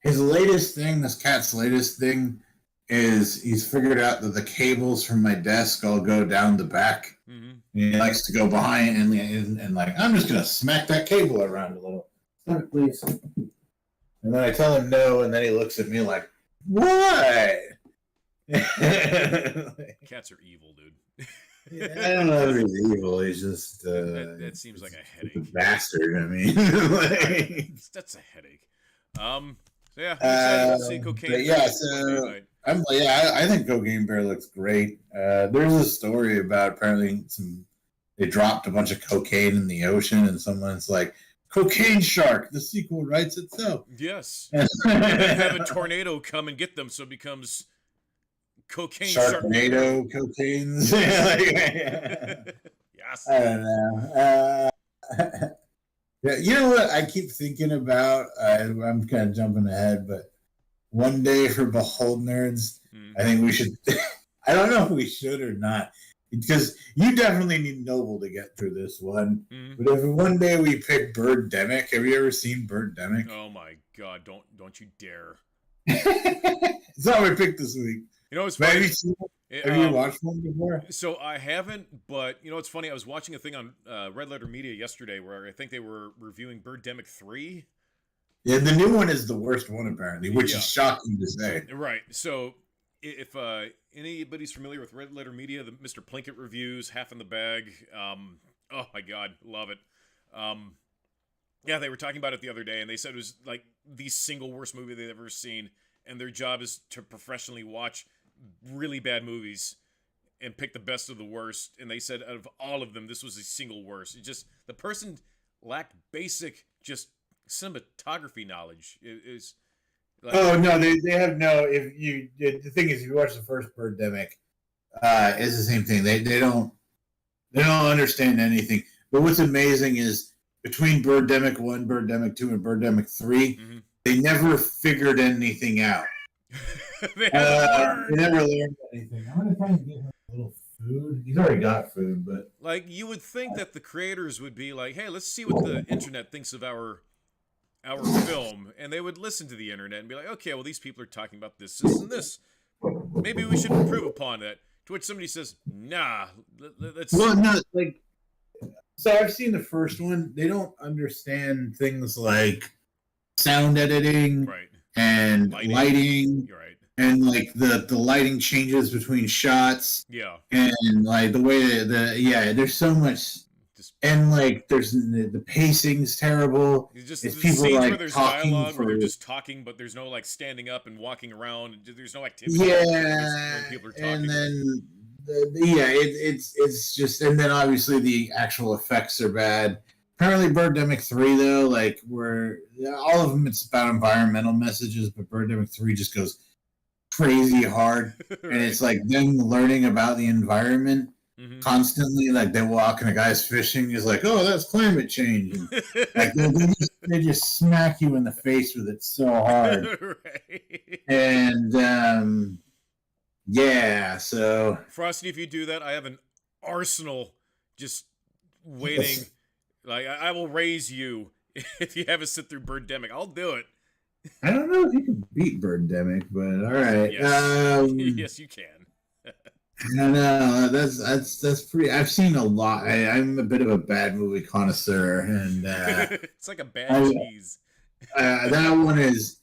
His latest thing, this cat's latest thing, is he's figured out that the cables from my desk all go down the back. Mm-hmm. And he likes to go behind and like, I'm just going to smack that cable around a little. Stop it, please. And then I tell him no, and then he looks at me like, what? Cats are evil, dude. I don't know if he's evil. He's just... that seems like a headache. A bastard, I mean. That's a headache. So yeah, excited to see Cocaine. Yeah, so... I think Cocaine Bear looks great. There's a story about apparently they dropped a bunch of cocaine in the ocean, and someone's like, "Cocaine Shark." The sequel writes itself. Yes. And then have a tornado come and get them, so it becomes Cocaine Sharknado cocaine. Yes. I don't know. You know what I keep thinking about? I'm kind of jumping ahead, but. One day for Behold Nerds, I think we should. I don't know if we should or not, because you definitely need Noble to get through this one. But if one day we pick Birdemic, have you ever seen Birdemic? Oh my God! Don't you dare! It's not what we picked this week. You know, it's funny. Have you watched one before? So I haven't, but you know, it's funny. I was watching a thing on Red Letter Media yesterday where I think they were reviewing Birdemic 3. Yeah, the new one is the worst one, apparently, which is shocking to say. Right. So, if anybody's familiar with Red Letter Media, the Mr. Plinkett reviews, Half in the Bag, oh my God, love it. Yeah, they were talking about it the other day, and they said it was like the single worst movie they've ever seen, and their job is to professionally watch really bad movies and pick the best of the worst. And they said out of all of them, this was the single worst. It just, the person lacked basic just cinematography knowledge. Is like, oh no, they have no. The thing is, if you watch the first Birdemic, it's the same thing. They don't understand anything. But what's amazing is between Birdemic 1, Birdemic 2, and Birdemic 3, they never figured anything out. They never learned anything. I'm gonna try and get him a little food. He's already got food, but like you would think that the creators would be like, "Hey, let's see what the internet thinks of our film," and they would listen to the internet and be like, "Okay, well these people are talking about this, this, and this. Maybe we should improve upon that." To which somebody says, "Nah, let's." Well, no, like, so I've seen the first one. They don't understand things like sound editing, right, and lighting. You're right. And like the lighting changes between shots, yeah, and like the way there's so much, and like there's the pacing's terrible. It's people scenes like where there's talking dialogue where they're just talking, but there's no like standing up and walking around. There's no activity. Yeah, when people are talking. And then it's just, and then obviously the actual effects are bad. Apparently, Birdemic 3 though, like where all of them, it's about environmental messages, but Birdemic 3 just goes crazy hard, right. And it's like them learning about the environment constantly. Like they walk and a guy's fishing, he's like, "Oh, that's climate change." And, like they just smack you in the face with it so hard, right. And yeah. So Frosty, if you do that, I have an arsenal just waiting. Like I will raise you if you have to sit through Birdemic. I'll do it. I don't know if you can beat Birdemic, but all right. Yes, yes you can. I don't know. That's pretty. I've seen a lot. I'm a bit of a bad movie connoisseur, and it's like a bad cheese. That one is.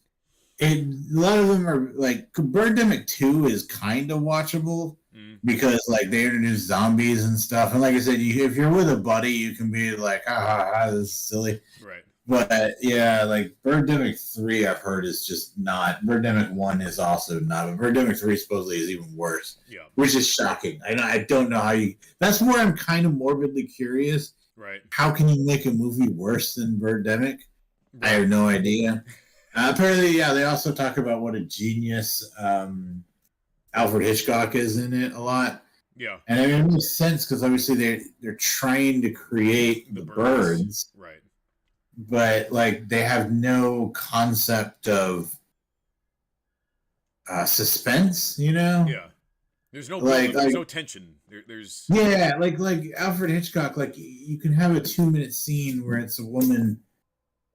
A lot of them are like Birdemic 2 is kind of watchable because like they introduce zombies and stuff, and like I said, if you're with a buddy, you can be like, "Ah, this is silly." Right. But yeah, like Birdemic 3, I've heard is just not. Birdemic 1 is also not. But Birdemic 3 supposedly is even worse. Yeah. Which is shocking. I don't know how you. That's where I'm kind of morbidly curious. Right. How can you make a movie worse than Birdemic? Right. I have no idea. Apparently, yeah, they also talk about what a genius Alfred Hitchcock is in it a lot. Yeah. And I mean, it makes sense because obviously they're trying to create the birds. Right. But like they have no concept of suspense, you know? Yeah. There's no there's no tension. There's like Alfred Hitchcock, like you can have a 2-minute scene where it's a woman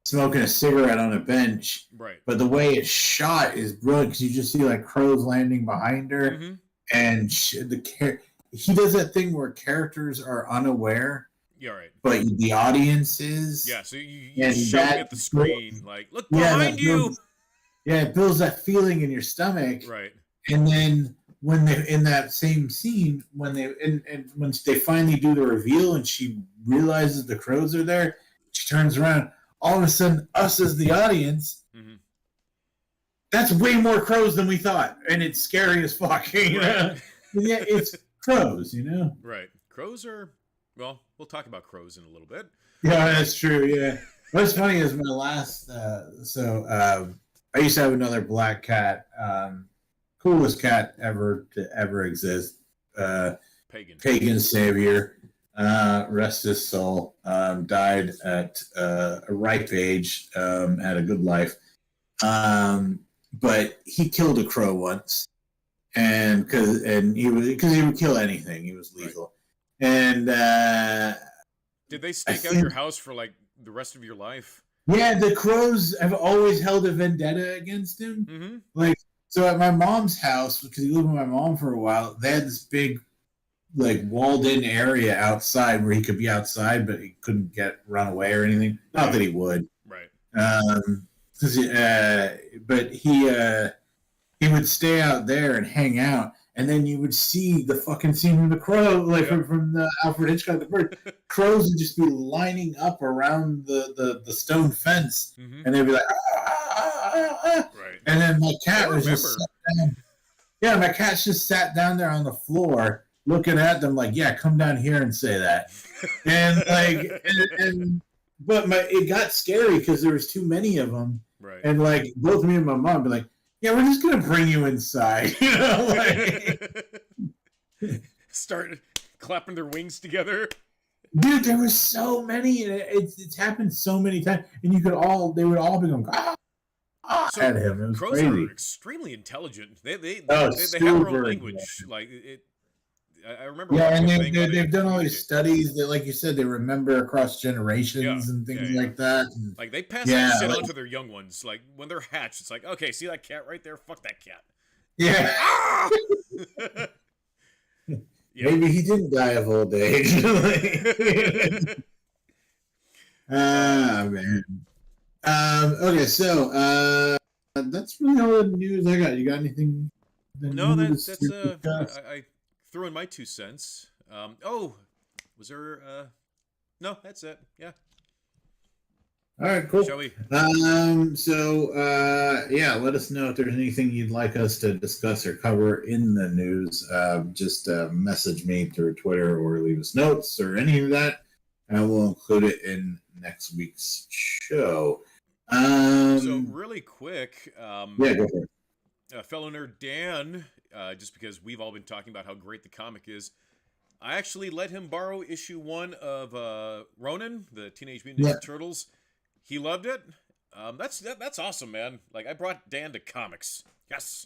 smoking a cigarette on a bench, right? But the way it's shot is brilliant because you just see like crows landing behind her, and he does that thing where characters are unaware. Yeah, right. But the audience is. Yeah, so you're shouting at the screen, like, look behind you! It builds that feeling in your stomach. Right. And then when they in that same scene, when they finally do the reveal and she realizes the crows are there, she turns around. All of a sudden, us as the audience, that's way more crows than we thought. And it's scary as fuck. You know? Yeah, it's crows, you know? Right. Crows are... Well, we'll talk about crows in a little bit. Yeah, that's true. Yeah. What's funny is my last. I used to have another black cat, coolest cat to ever exist. Pagan savior. Rest his soul. Died at a ripe age. Had a good life. But he killed a crow once, because he would kill anything. He was lethal. Right. And did they stake out your house for like the rest of your life? Yeah, the crows have always held a vendetta against him. Like, so at my mom's house, because he lived with my mom for a while, they had this big, like, walled-in area outside where he could be outside, but he couldn't run away or anything. Not that he would. Right. But he would stay out there and hang out. And then you would see the fucking scene from the crow, like from the Alfred Hitchcock, the bird. Crows would just be lining up around the stone fence, and they'd be like, Right. And then my cat was just sat down. Yeah, my cat just sat down there on the floor, looking at them like, "Yeah, come down here and say that." And like, but it got scary because there was too many of them, right? And like, both me and my mom be like, "Yeah, we're just gonna bring you inside," you know, like start clapping their wings together. Dude, there was so many, and it's happened so many times, and they would all be going, So at him. It was crows crazy. are extremely intelligent. They have their Super own language. Like it. I remember Yeah, watching and a thing about they've done all communicate. these studies that, like you said, they remember across Yeah, generations and things yeah. like that. And Like they pass that yeah, shit like, on to their young ones. Like when they're hatched, it's like, okay, see that cat right there? Fuck that cat. yeah. Ah! Yeah. Maybe he didn't die of old age. Man. Okay, so that's really all the news I got. You got anything? No, that's I threw in my 2 cents. Oh, was there no, that's it. Yeah. All right, cool. Shall we? Yeah, let us know if there's anything you'd like us to discuss or cover in the news. Just message me through Twitter or leave us notes or any of that, and we'll include it in next week's show. So really quick, yeah, go for it. Fellow nerd Dan, just because we've all been talking about how great the comic is, I actually let him borrow issue 1 of Ronin, the Teenage Mutant Ninja Turtles. He loved it. That's awesome, man. Like I brought Dan to comics. Yes.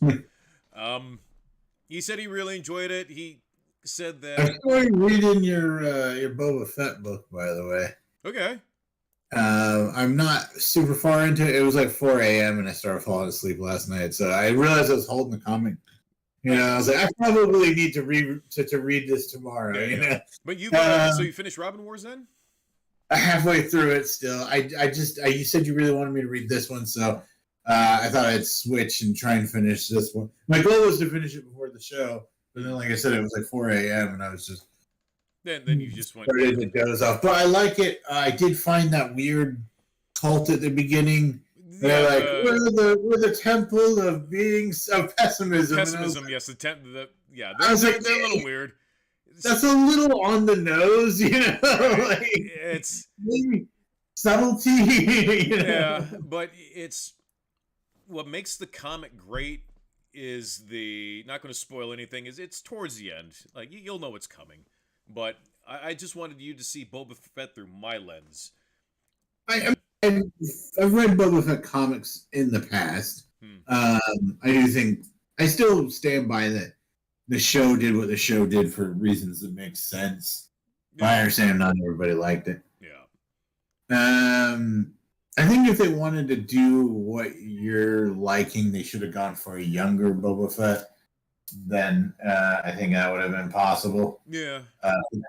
He said he really enjoyed it. He said that I'm still reading your Boba Fett book, by the way. Okay. I'm not super far into it. It was like 4 a.m. and I started falling asleep last night, so I realized I was holding the comic. You know, I was like, I probably need to read this tomorrow. Yeah, you know? But so you finished Robin Wars then? Halfway through it still. You said you really wanted me to read this one, so I thought I'd switch and try and finish this one. My goal was to finish it before the show, but then, like I said, it was like 4 a.m. and I was just then you just went started to doze off. But I like it. I did find that weird cult at the beginning. They're like, we're the temple of beings of pessimism. Pessimism, yes. They're a little weird. That's a little on the nose, you know. Right. Like, it's subtlety. You know? Yeah, but it's what makes the comic great is not going to spoil anything. Is it's towards the end, like you'll know what's coming. But I just wanted you to see Boba Fett through my lens. I've read Boba Fett comics in the past. I do think I still stand by that. The show did what the show did for reasons that make sense. Yeah. I understand not everybody liked it. Yeah. I think if they wanted to do what you're liking, they should have gone for a younger Boba Fett. Then I think that would have been possible. Yeah.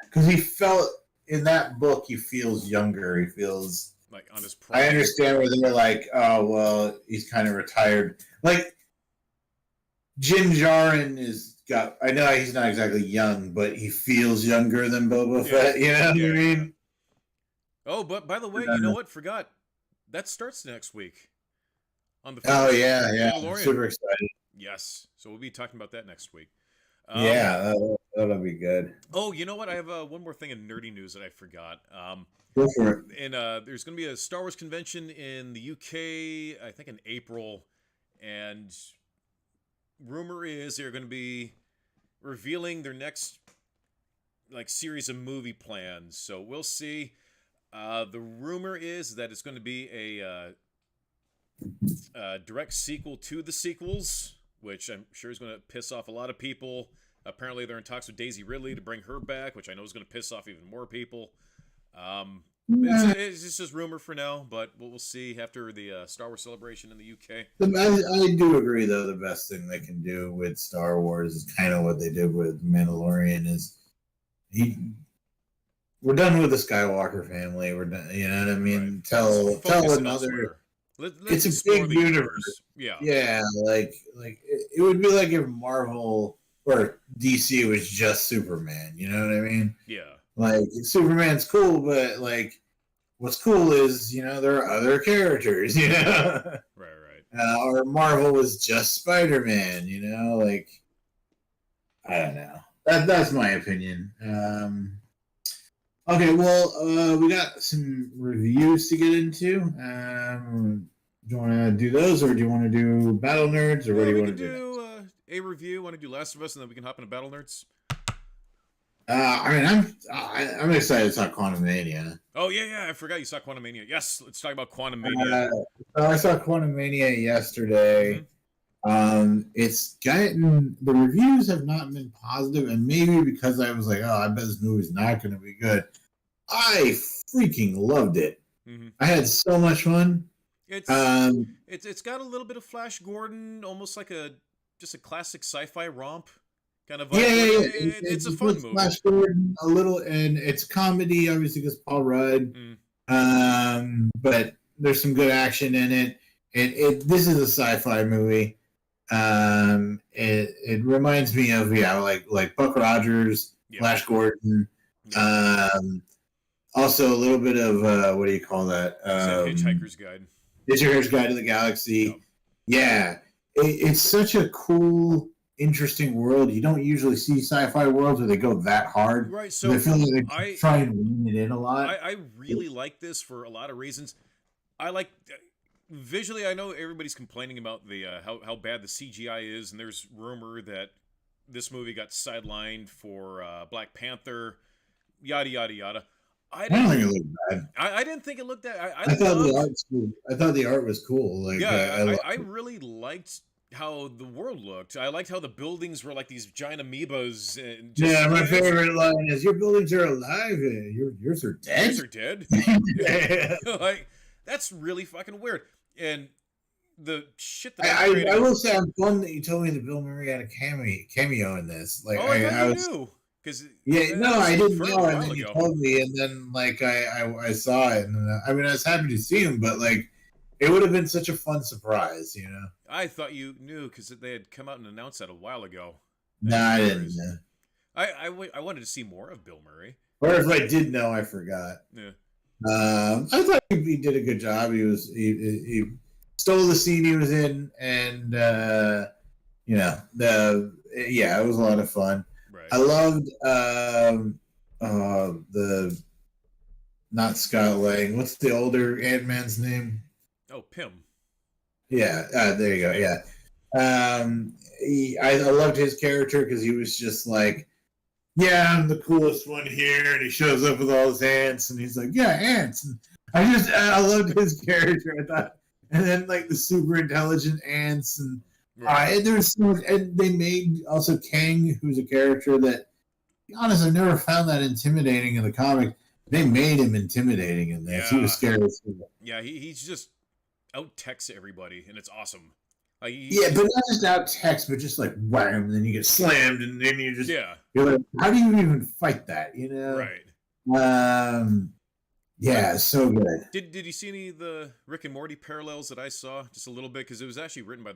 Because he felt in that book, he feels younger. He feels like on his prime. I understand where they're like, oh well, he's kind of retired. Like Jin Djarin I know he's not exactly young, but he feels younger than Boba Fett. You know what I mean? Oh, but by the way, you know what? Forgot. That starts next week. On the I'm super excited. Yes. So we'll be talking about that next week. That'll be good. Oh, you know what? I have one more thing in nerdy news that I forgot. Go for it. And there's going to be a Star Wars convention in the UK, I think in April, and rumor is they're going to be revealing their next series of movie plans. So we'll see. The rumor is that it's going to be a direct sequel to the sequels, which I'm sure is going to piss off a lot of people. Apparently they're in talks with Daisy Ridley to bring her back, which I know is going to piss off even more people. It's just rumor for now, but we'll see after the Star Wars celebration in the UK. I do agree, though, the best thing they can do with Star Wars is kind of what they did with Mandalorian is we're done with the Skywalker family. We're done, you know what I mean? Right. Tell another. It's a big universe. Yeah. Like it would be like if Marvel or DC was just Superman. You know what I mean? Yeah. Like Superman's cool, but like what's cool is there are other characters. Right. Or Marvel was just Spider-Man. Like I don't know. That's my opinion. Okay, well, we got some reviews to get into. Do you want to do those, or do you want to do Battle Nerds, or what do you want to do? A review. Want to do Last of Us, and then we can hop into Battle Nerds. I'm excited to talk Quantumania. Oh yeah, I forgot you saw Quantumania. Yes, let's talk about Quantumania. So I saw Quantumania yesterday. Mm-hmm. It's gotten the reviews have not been positive, and maybe because I was like, oh, I bet this movie's not going to be good. I freaking loved it. Mm-hmm. I had so much fun. It's got a little bit of Flash Gordon, almost like just a classic sci-fi romp kind of vibe. Yeah. It's a fun movie. Flash Gordon a little, and it's comedy, obviously, because Paul Rudd. But there's some good action in it. This is a sci-fi movie. It reminds me of like Buck Rogers, Flash Gordon. Also a little bit of what do you call that? Hitchhiker's Guide. Hitchhiker's Guide to the Galaxy. Yeah, it's such a cool, interesting world. You don't usually see sci-fi worlds where they go that hard. Right. So I feel like they try and lean it in a lot. I really like this for a lot of reasons. I like visually. I know everybody's complaining about the how bad the CGI is, and there's rumor that this movie got sidelined for Black Panther. Yada yada yada. I don't think it looked bad. I didn't think it looked that. I thought the art was cool. I thought the art was cool. Like, I really liked how the world looked. I liked how the buildings were like these giant amoebas. And my favorite line is, "Your buildings are alive. Yours are dead. Yours are dead." Like, that's really fucking weird. And the shit that I will say, I'm glad that you told me that Bill Murray had a cameo in this. Like, I knew. I didn't know, and then you told me, and then like I saw it, and I was happy to see him, but like it would have been such a fun surprise, you know. I thought you knew because they had come out and announced that a while ago. No, I didn't know. I wanted to see more of Bill Murray. Or if I did know, I forgot. Yeah. I thought he did a good job. He stole the scene he was in, and it was a lot of fun. Right. I loved the not Scott Lang. What's the older Ant-Man's name? Oh, Pym. Yeah, there you go. Yeah, I loved his character because he was just like, yeah, I'm the coolest one here, and he shows up with all his ants, and he's like, yeah, ants. And I loved his character. I thought, and then like the super intelligent ants and. Right. And they made also Kang, who's a character that, to be honest, I never found that intimidating in the comic. They made him intimidating in this. Yeah. He was scary. Yeah, he's just out texts everybody, and it's awesome. But not just out text, but just like wham, and then you get slammed, and then you just you're like, how do you even fight that? You know, right? Yeah, so good. Did you see any of the Rick and Morty parallels that I saw? Just a little bit, because it was actually written by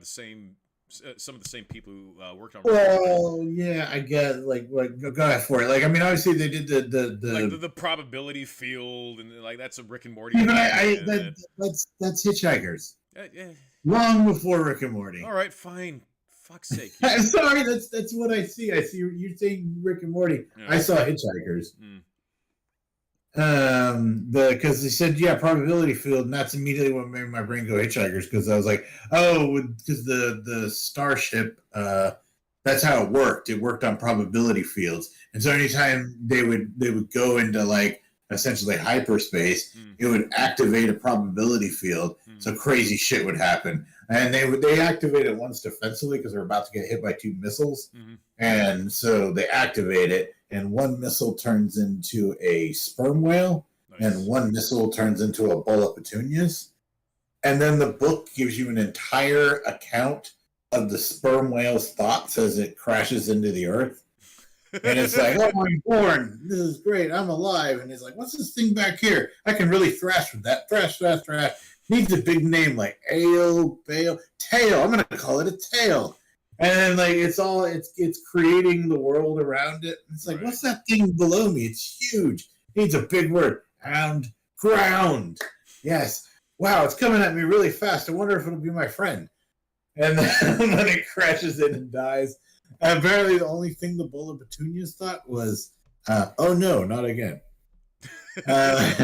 some of the same people who worked on. Well, yeah, I get go ahead for it. Like, I mean, obviously they did the probability field, and like that's a Rick and Morty. Yeah, that's Hitchhikers. Yeah. Long before Rick and Morty. All right, fine. Fuck's sake. I'm sorry. That's what I see. I see you're saying Rick and Morty. Yeah. I saw Hitchhikers. Because they said probability field, and that's immediately what made my brain go Hitchhikers, because I was like, oh, because the starship, that's how it worked. It worked on probability fields, and so anytime they would go into like essentially hyperspace, it would activate a probability field, so crazy shit would happen. And they activate it once defensively because they're about to get hit by 2 missiles, and so they activate it. And one missile turns into a sperm whale, and one missile turns into a bowl of petunias. And then the book gives you an entire account of the sperm whale's thoughts as it crashes into the earth. And it's like, oh, I'm born. This is great. I'm alive. And he's like, what's this thing back here? I can really thrash with that. Thrash. Needs a big name like ale, bale, tail. I'm going to call it a tail. And like it's creating the world around it. It's like, what's that thing below me? It's huge. It needs a big word. Ground. Yes. Wow, it's coming at me really fast. I wonder if it'll be my friend. And then it crashes in and dies. And apparently the only thing the bowl of petunias thought was, oh no, not again. But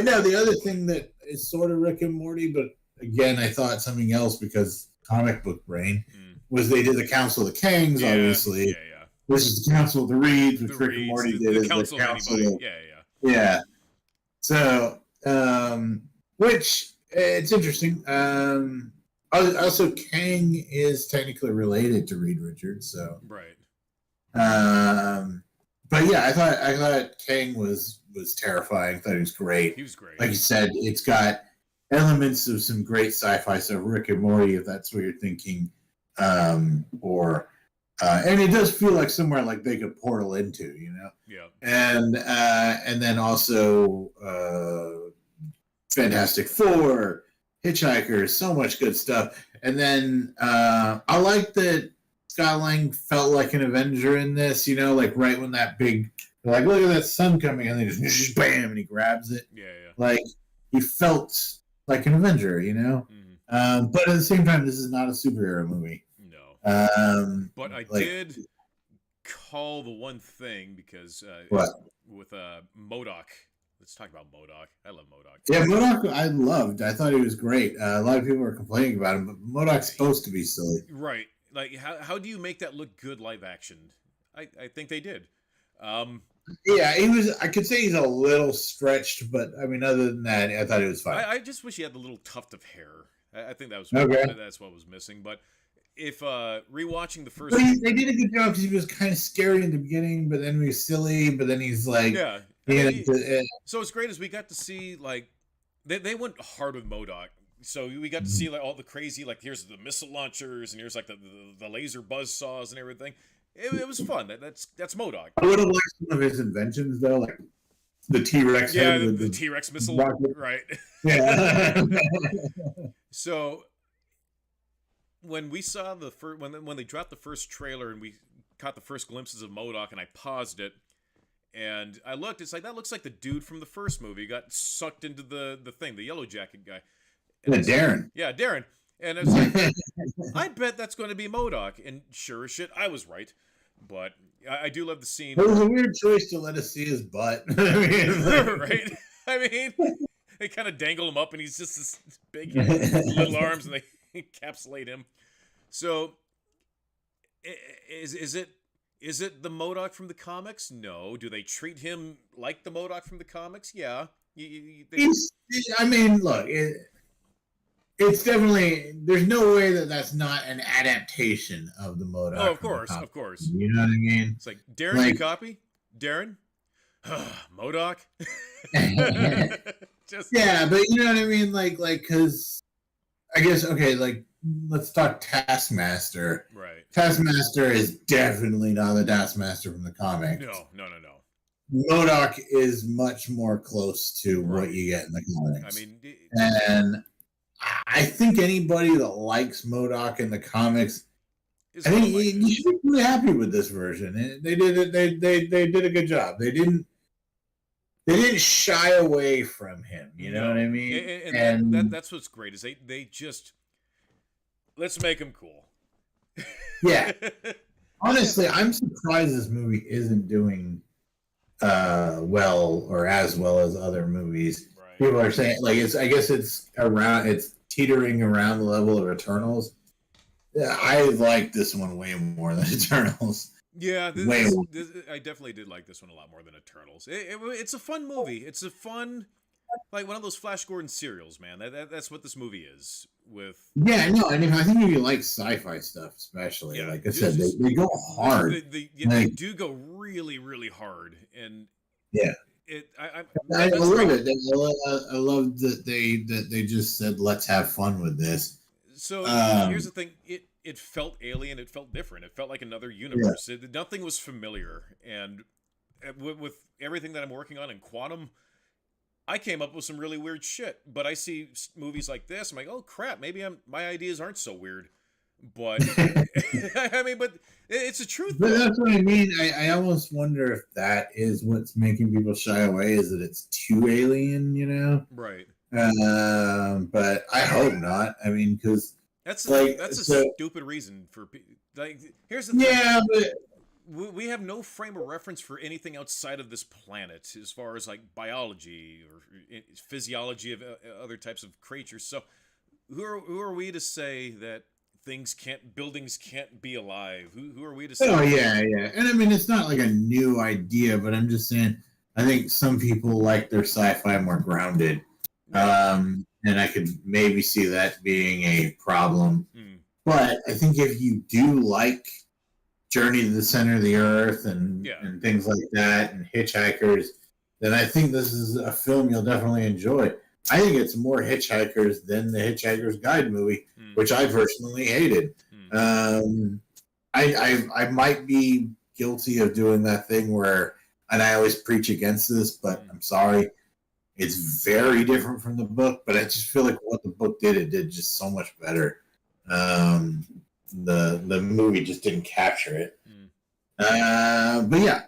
no, the other thing that is sort of Rick and Morty, but again, I thought something else because comic book brain, was they did the Council of the Kangs, obviously. This is the Council of the Reeds, which The Rick and Reeds, Morty did the as the Council of Council Anybody. of... Yeah. Yeah. So, which, it's interesting. Also, Kang is technically related to Reed Richards, so... Right. But yeah, I thought Kang was terrifying. I thought he was great. He was great. Like you said, it's got elements of some great sci-fi stuff, Rick and Morty, if that's what you're thinking, or and it does feel like somewhere like they could portal into, you know. Yeah. And then also Fantastic Four, Hitchhikers, so much good stuff. And then I like that Scott Lang felt like an Avenger in this, you know, like right when that big, like, look at that sun coming, and they just bam, and he grabs it. Yeah. Like, he felt like an Avenger, you know? Mm-hmm. But at the same time, this is not a superhero movie. No. But I did call the one thing because with MODOK. Let's talk about MODOK. I love MODOK. Yeah, MODOK I loved. I thought he was great. A lot of people were complaining about him, but MODOK's supposed to be silly. Right. Like, how do you make that look good live action? I think they did. Yeah, he was. I could say he's a little stretched, but I mean, other than that, I thought it was fine. I just wish he had the little tuft of hair. I think that was that's what was missing. But if rewatching the first, they did a good job because he was kind of scary in the beginning, but then he was silly, but then he's like, yeah. So it's great as we got to see, like, they went hard with MODOK. So we got to see like all the crazy, like, here's the missile launchers and here's like the laser buzz saws and everything. It was fun. That's MODOK. I would have liked some of his inventions though, like the T-Rex. Yeah, the T-Rex missile. Rocket. Right. Yeah. So when we saw the first, when they dropped the first trailer and we caught the first glimpses of MODOK, and I paused it and I looked, it's like, that looks like the dude from the first movie. He got sucked into the thing, the yellow jacket guy. Darren. Yeah, Darren. And I was like, I bet that's going to be MODOK. And sure as shit, I was right. But I do love the scene. It was a weird choice to let us see his butt. Right? I mean, they kind of dangle him up, and he's just this big little arms, and they encapsulate him. So, is it the MODOK from the comics? No. Do they treat him like the MODOK from the comics? Yeah. I mean, look, it's definitely, there's no way that's not an adaptation of the MODOK. Oh, of course. You know what I mean? It's like, Darren, you copy? Darren? MODOK? Yeah, but you know what I mean? Like, because I guess, okay, like, let's talk Taskmaster. Right. Taskmaster is definitely not the Taskmaster from the comics. No. MODOK is much more close to what you get in the comics. I mean, and I think anybody that likes MODOK in the comics, I think you should be really happy with this version. They did it. They did a good job. They didn't shy away from him. You know what I mean? And that's what's great is they just, let's make him cool. Yeah. Honestly, I'm surprised this movie isn't doing well or as well as other movies. Right. People are saying, like, I guess it's teetering around the level of Eternals. Yeah, I like this one way more than Eternals. Yeah, I definitely did like this one a lot more than Eternals. It's a fun movie. It's a fun, like, one of those Flash Gordon serials, man. That's what this movie is. Yeah, no, I mean, I think if you like sci-fi stuff, especially, like I said, they go hard. They do go really, really hard, and yeah, I love it. I love that they just said, let's have fun with this. So here's the thing: it felt alien. It felt different. It felt like another universe. Yeah. Nothing was familiar, and with everything that I'm working on in Quantum, I came up with some really weird shit. But I see movies like this, I'm like, oh crap, maybe my ideas aren't so weird. But I mean, but it's the truth. But that's what I mean. I almost wonder if that is what's making people shy away, is that it's too alien, you know? Right. But I hope not. I mean, because that's a stupid reason for people. Like, here's the thing. Yeah, but we have no frame of reference for anything outside of this planet as far as like biology or physiology of other types of creatures. So who are we to say that buildings can't be alive. Who are we to Oh say? yeah, yeah. And I mean, it's not like a new idea, but I'm just saying. I think some people like their sci-fi more grounded, Yeah. and I could maybe see that being a problem. Mm. But I think if you do like Journey to the Center of the Earth Yeah. and things like that, and Hitchhikers, then I think this is a film you'll definitely enjoy. I think it's more Hitchhikers than the Hitchhiker's Guide movie, Mm. which I personally hated. Mm. I might be guilty of doing that thing where, and I always preach against this, but I'm sorry, it's very different from the book. But I just feel like what the book did, it did just so much better. The movie just didn't capture it. But yeah,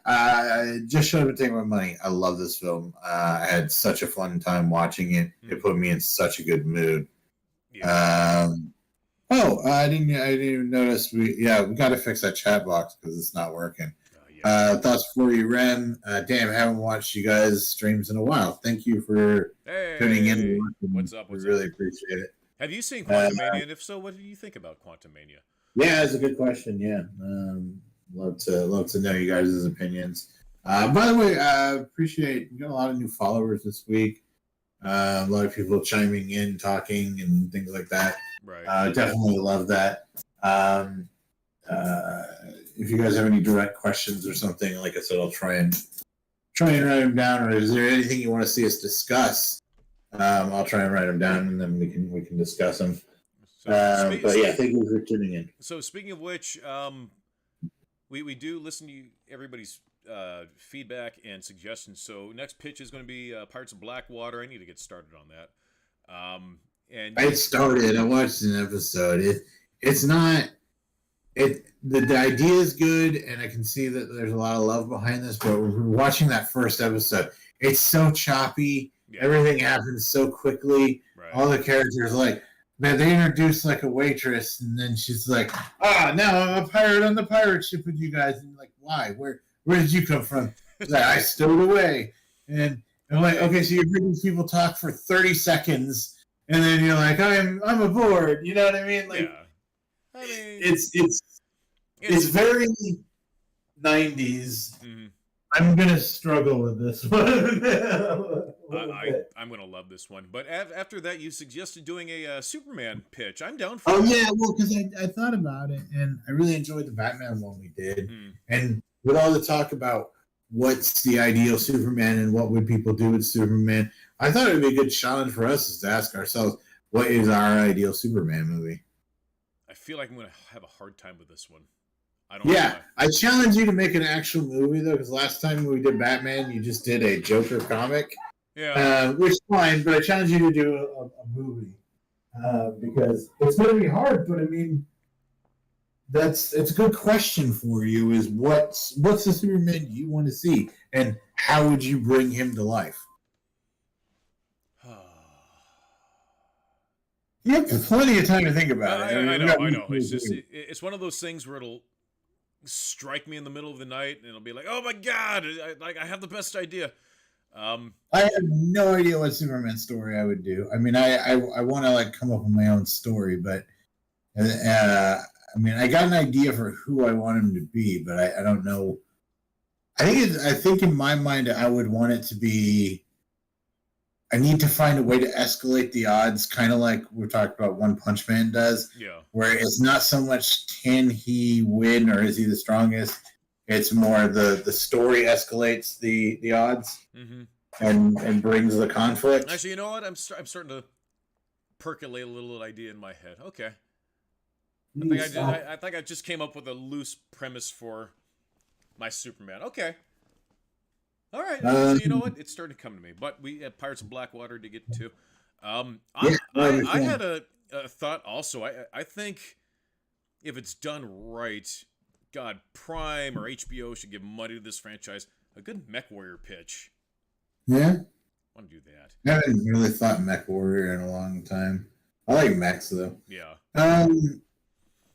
just showed up and take my money. I love this film. I had such a fun time watching it. It put me in such a good mood. Yeah. I didn't even notice. We got to fix that chat box because it's not working. Yeah. Thoughts for you, Rem? Damn, I haven't watched you guys' streams in a while. Thank you for tuning in. What's up? We really appreciate it. Have you seen Quantumania? And if so, what do you think about Quantumania? Yeah, that's a good question. Yeah, love to know you guys' opinions. By the way, appreciate we got a lot of new followers this week. A lot of people chiming in, talking, and things like that. Right. Definitely love that. If you guys have any direct questions or something, like I said, I'll try and write them down. Or is there anything you want to see us discuss? I'll try and write them down, and then we can discuss them. But yeah, thank you for tuning in. So speaking of which, we do listen to everybody's feedback and suggestions. So next pitch is going to be Pirates of Blackwater. I need to get started on that. And I started. I watched an episode. It's not. The idea is good, and I can see that there's a lot of love behind this. But we're watching that first episode. It's so choppy. Yeah. Everything happens so quickly. Right. All the characters man, they introduced like a waitress, and then she's like, now I'm a pirate on the pirate ship with you guys. And you're like, why? Where did you come from? Like, I stowed away. And I'm like, okay, so you're hearing people talk for 30 seconds, and then you're like, I'm aboard. You know what I mean? Like, yeah. I mean, it's very 90s. Mm-hmm. I'm gonna struggle with this one. I'm gonna love this one. But after that, you suggested doing a Superman pitch. I'm down for. Oh yeah, well, because I thought about it, and I really enjoyed the Batman one we did, and with all the talk about what's the ideal Superman and what would people do with Superman, I thought it would be a good challenge for us is to ask ourselves, what is our ideal Superman movie? I feel like I'm gonna have a hard time with this one. I challenge you to make an actual movie though, because last time we did Batman, you just did a Joker comic, which is fine. But I challenge you to do a movie because it's going to be hard. But I mean, it's a good question for you: is what's the Superman you want to see, and how would you bring him to life? You have plenty of time to think about it. I know. It's one of those things where it'll strike me in the middle of the night, and it'll be like, "Oh my god! I have the best idea." I have no idea what Superman story I would do. I mean, I want to come up with my own story, but I mean, I got an idea for who I want him to be, but I don't know. I think in my mind, I would want it to be. I need to find a way to escalate the odds, kind of like we talked about One Punch Man does. Yeah. Where it's not so much can he win or is he the strongest. It's more the story escalates the odds and brings the conflict. Actually, you know what? I'm starting to percolate a little idea in my head. Okay. I think I just came up with a loose premise for my Superman. Okay. All right, so you know what? It's starting to come to me. But we have Pirates of Blackwater to get to. I had a thought also. I think if it's done right, God, Prime or HBO should give money to this franchise. A good Mech Warrior pitch. Yeah? I want to do that. I haven't really thought Mech Warrior in a long time. I like mechs, though. Yeah.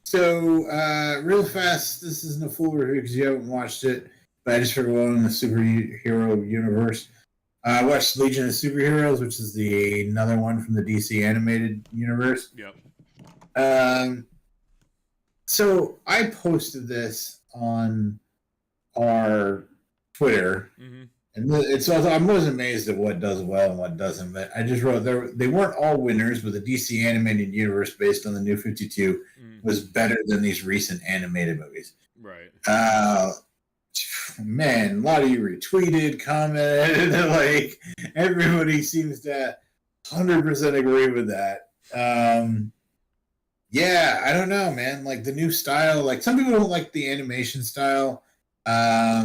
So, real fast, this isn't a full review because you haven't watched it. But I just figured, well, in the superhero universe, I watched Legion of Superheroes, which is another one from the DC animated universe. Yep. So I posted this on our Twitter, and it's also, I'm always amazed at what does well and what doesn't. But I just wrote they weren't all winners, but the DC animated universe based on the New 52 was better than these recent animated movies. Right. Man, a lot of you retweeted, commented, like everybody seems to 100% agree with that. Yeah, I don't know, man. Like the new style, like some people don't like the animation style. I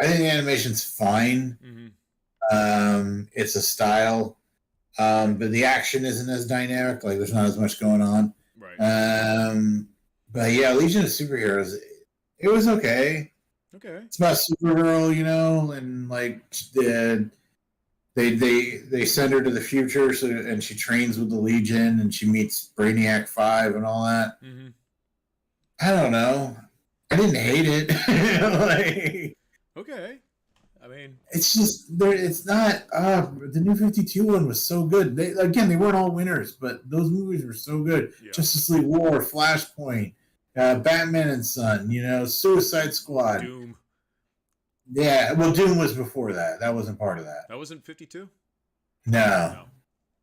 think the animation's fine. It's a style, but the action isn't as dynamic. Like there's not as much going on. Right. But yeah, Legion of Superheroes, it was okay. Okay. It's about Supergirl, you know, and like they send her to the future, so and she trains with the Legion, and she meets Brainiac 5 and all that. I don't know. I didn't hate it. Like, okay. I mean, it's just it's not. The New 52 one was so good. They weren't all winners, but those movies were so good. Yeah. Justice League War, Flashpoint, Batman and Son, you know, Suicide Squad, Doom. Yeah, well, Doom was before that. That wasn't part of that. That wasn't 52? No.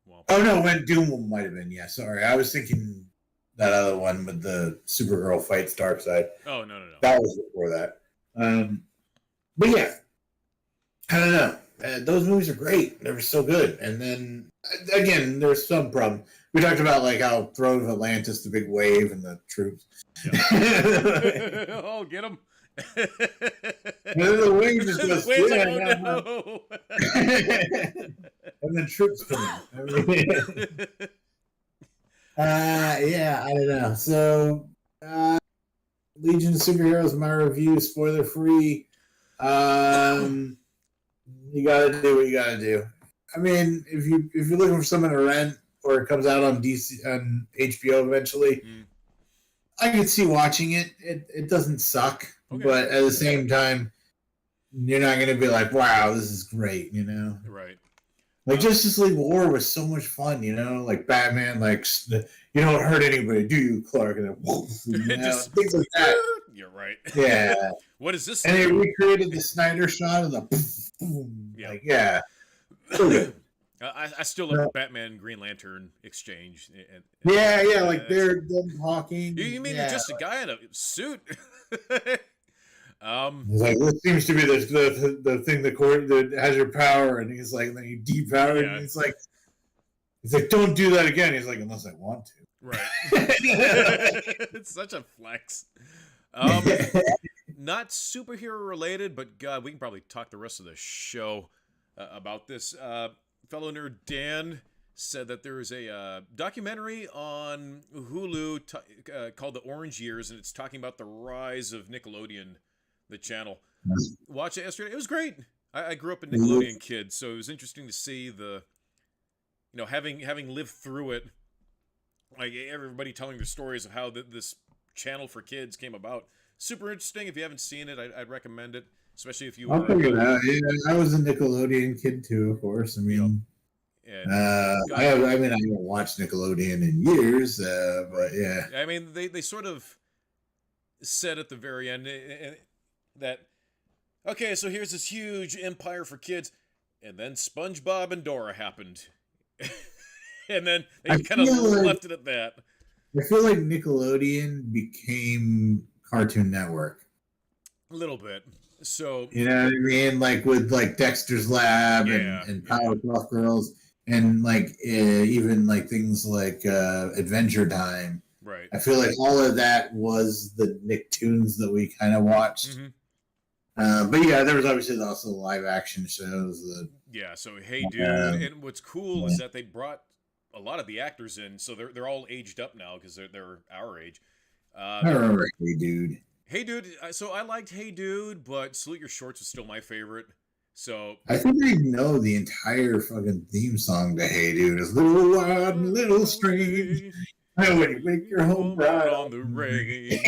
Well, oh, no, when Doom might have been, yeah. Sorry, I was thinking that other one with the Supergirl fights Darkseid. Oh, no. That was before that. But yeah, I don't know. Those movies are great. They were so good. And then, again, there's some problem. We talked about like how Throne of Atlantis, the big wave, and the troops. Yeah. Oh, get them. And then the wing just goes, no. And then troops come in. Yeah, I don't know. So, Legion of Superheroes, my review, spoiler free. You gotta do what you gotta do. I mean, if you're looking for something to rent, or it comes out on HBO eventually, I could see watching it. It doesn't suck. Okay. But at the same time, you're not going to be like, wow, this is great, you know? Right. Like, Justice League War was so much fun, you know? Like, Batman, like, you don't hurt anybody, do you, Clark? And then, you know, just, things like that. You're right. Yeah. What is this? And they recreated the Snyder shot of the boom. Yeah. Like, yeah. So good. I still love the Batman Green Lantern exchange. Yeah, like they're talking. You mean just a guy in a suit? He's like, this seems to be the thing that has your power, and he's like, then you depower it, and he's like, don't do that again. He's like, unless I want to. Right. It's such a flex. Not superhero related, but God, we can probably talk the rest of the show about this. Fellow nerd Dan said that there is a documentary on Hulu called The Orange Years, and it's talking about the rise of Nickelodeon, the channel. Watched it yesterday. It was great. I grew up a Nickelodeon kid, so it was interesting to see having lived through it, like everybody telling their stories of how this channel for kids came about. Super interesting. If you haven't seen it, I'd recommend it. Especially if you. I'll figure it out. Yeah, I was a Nickelodeon kid too, of course. I mean, I haven't watched Nickelodeon in years, but yeah. I mean, they sort of said at the very end that, okay, so here's this huge empire for kids, and then SpongeBob and Dora happened, and then they kind of left it at that. I feel like Nickelodeon became Cartoon Network. A little bit. So you know what I mean, like with like Dexter's Lab and Powerpuff Girls, and like even like things like Adventure Time. Right. I feel like all of that was the Nicktoons that we kind of watched. But yeah, there was obviously also live action shows. So Hey Dude, and what's cool is that they brought a lot of the actors in, so they're all aged up now because they're our age. I remember Hey Dude. Hey Dude, so I liked Hey Dude, but Salute Your Shorts was still my favorite. So I think I know the entire fucking theme song to Hey Dude. It's little wild and little strange. When you make your home right on the range.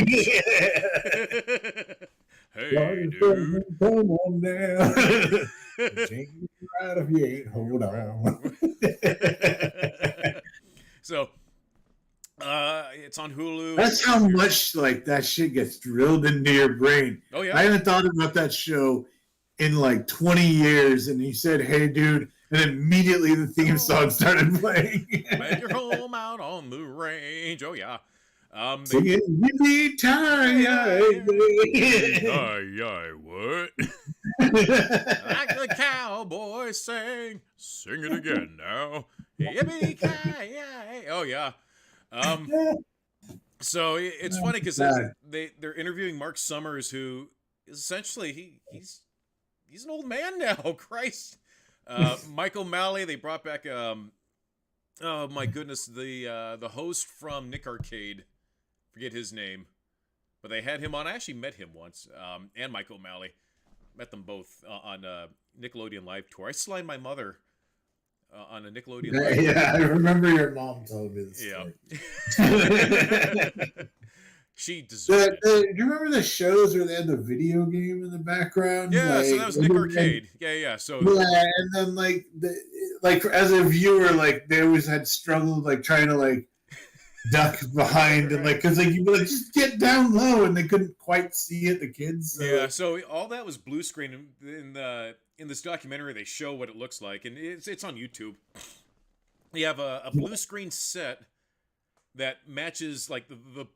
Hey dude, come on down. Change right if you ain't hold on. So It's on Hulu. That's how much like that shit gets drilled into your brain. Oh yeah. I haven't thought about that show in like 20 years, and he said, "Hey, dude," and immediately the theme song started playing. Make your home out on the range. Oh yeah. Singing, "Yippee what? Like the cowboy sang. Sing it again now. Yippee-ki-yay. Oh yeah. So it's funny because they're interviewing Mark Summers, who is essentially he's an old man now. Christ. Michael Malley. They brought back oh my goodness, the host from Nick Arcade. Forget his name, but they had him on. I actually met him once, and Michael Malley. Met them both on Nickelodeon Live Tour. I slid my mother on a Nickelodeon Live Tour. Yeah, I remember your mom told me this story. She deserved it. Do you remember the shows where they had the video game in the background? Yeah, like, so that was Nick Arcade. Yeah. So yeah, and then like as a viewer, like they always had struggled like trying to like duck behind and like because like you like just get down low and they couldn't quite see it, the kids. So. Yeah, so all that was blue screen. In this documentary, they show what it looks like, and it's on YouTube. You have a blue screen set that matches like the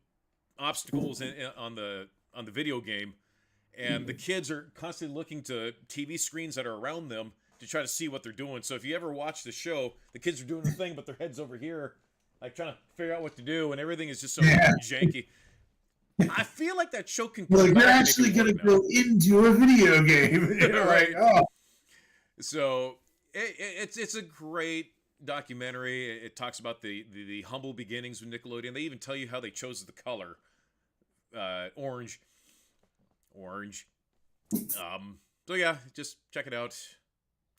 obstacles on the video game, and the kids are constantly looking to TV screens that are around them to try to see what they're doing. So if you ever watch the show, the kids are doing the thing, but their head's over here, like trying to figure out what to do, and everything is just so janky. I feel like that show can. Well, you're actually going to go into a video game, right? Like, oh. So it's a great documentary. It talks about the humble beginnings with Nickelodeon. They even tell you how they chose the color, orange. So yeah, just check it out.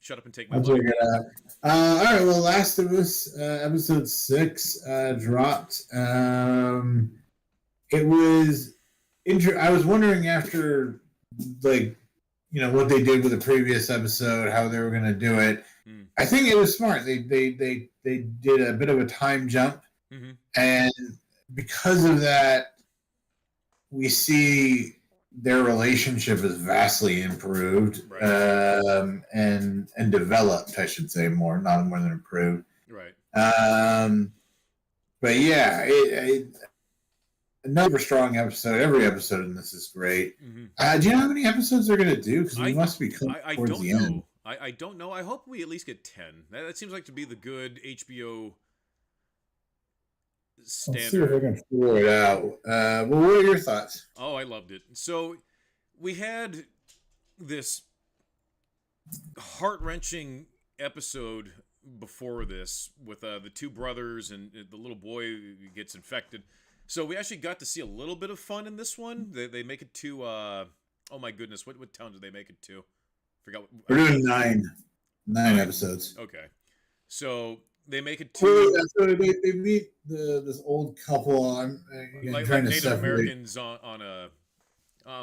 Shut up and take my money. Check it out. All right. Well, Last of Us episode 6 dropped. It was I was wondering after like what they did with the previous episode, how they were going to do it. I think it was smart. They did a bit of a time jump, and because of that, we see their relationship is vastly improved, right. and developed. I should say more than improved. Right. But yeah, another strong episode. Every episode in this is great. Do you know how many episodes they're going to do? Because we must be coming towards the end. I don't know. I hope we at least get 10. That seems like to be the good HBO standard. Let's see if I can figure it out. Well, what are your thoughts? Oh, I loved it. So we had this heart-wrenching episode before this with the two brothers and the little boy who gets infected. So we actually got to see a little bit of fun in this one. They make it to oh my goodness, what town did they make it to? Forgot. We're doing nine episodes. Okay, so they make it to. So they meet this old couple on like Native Americans on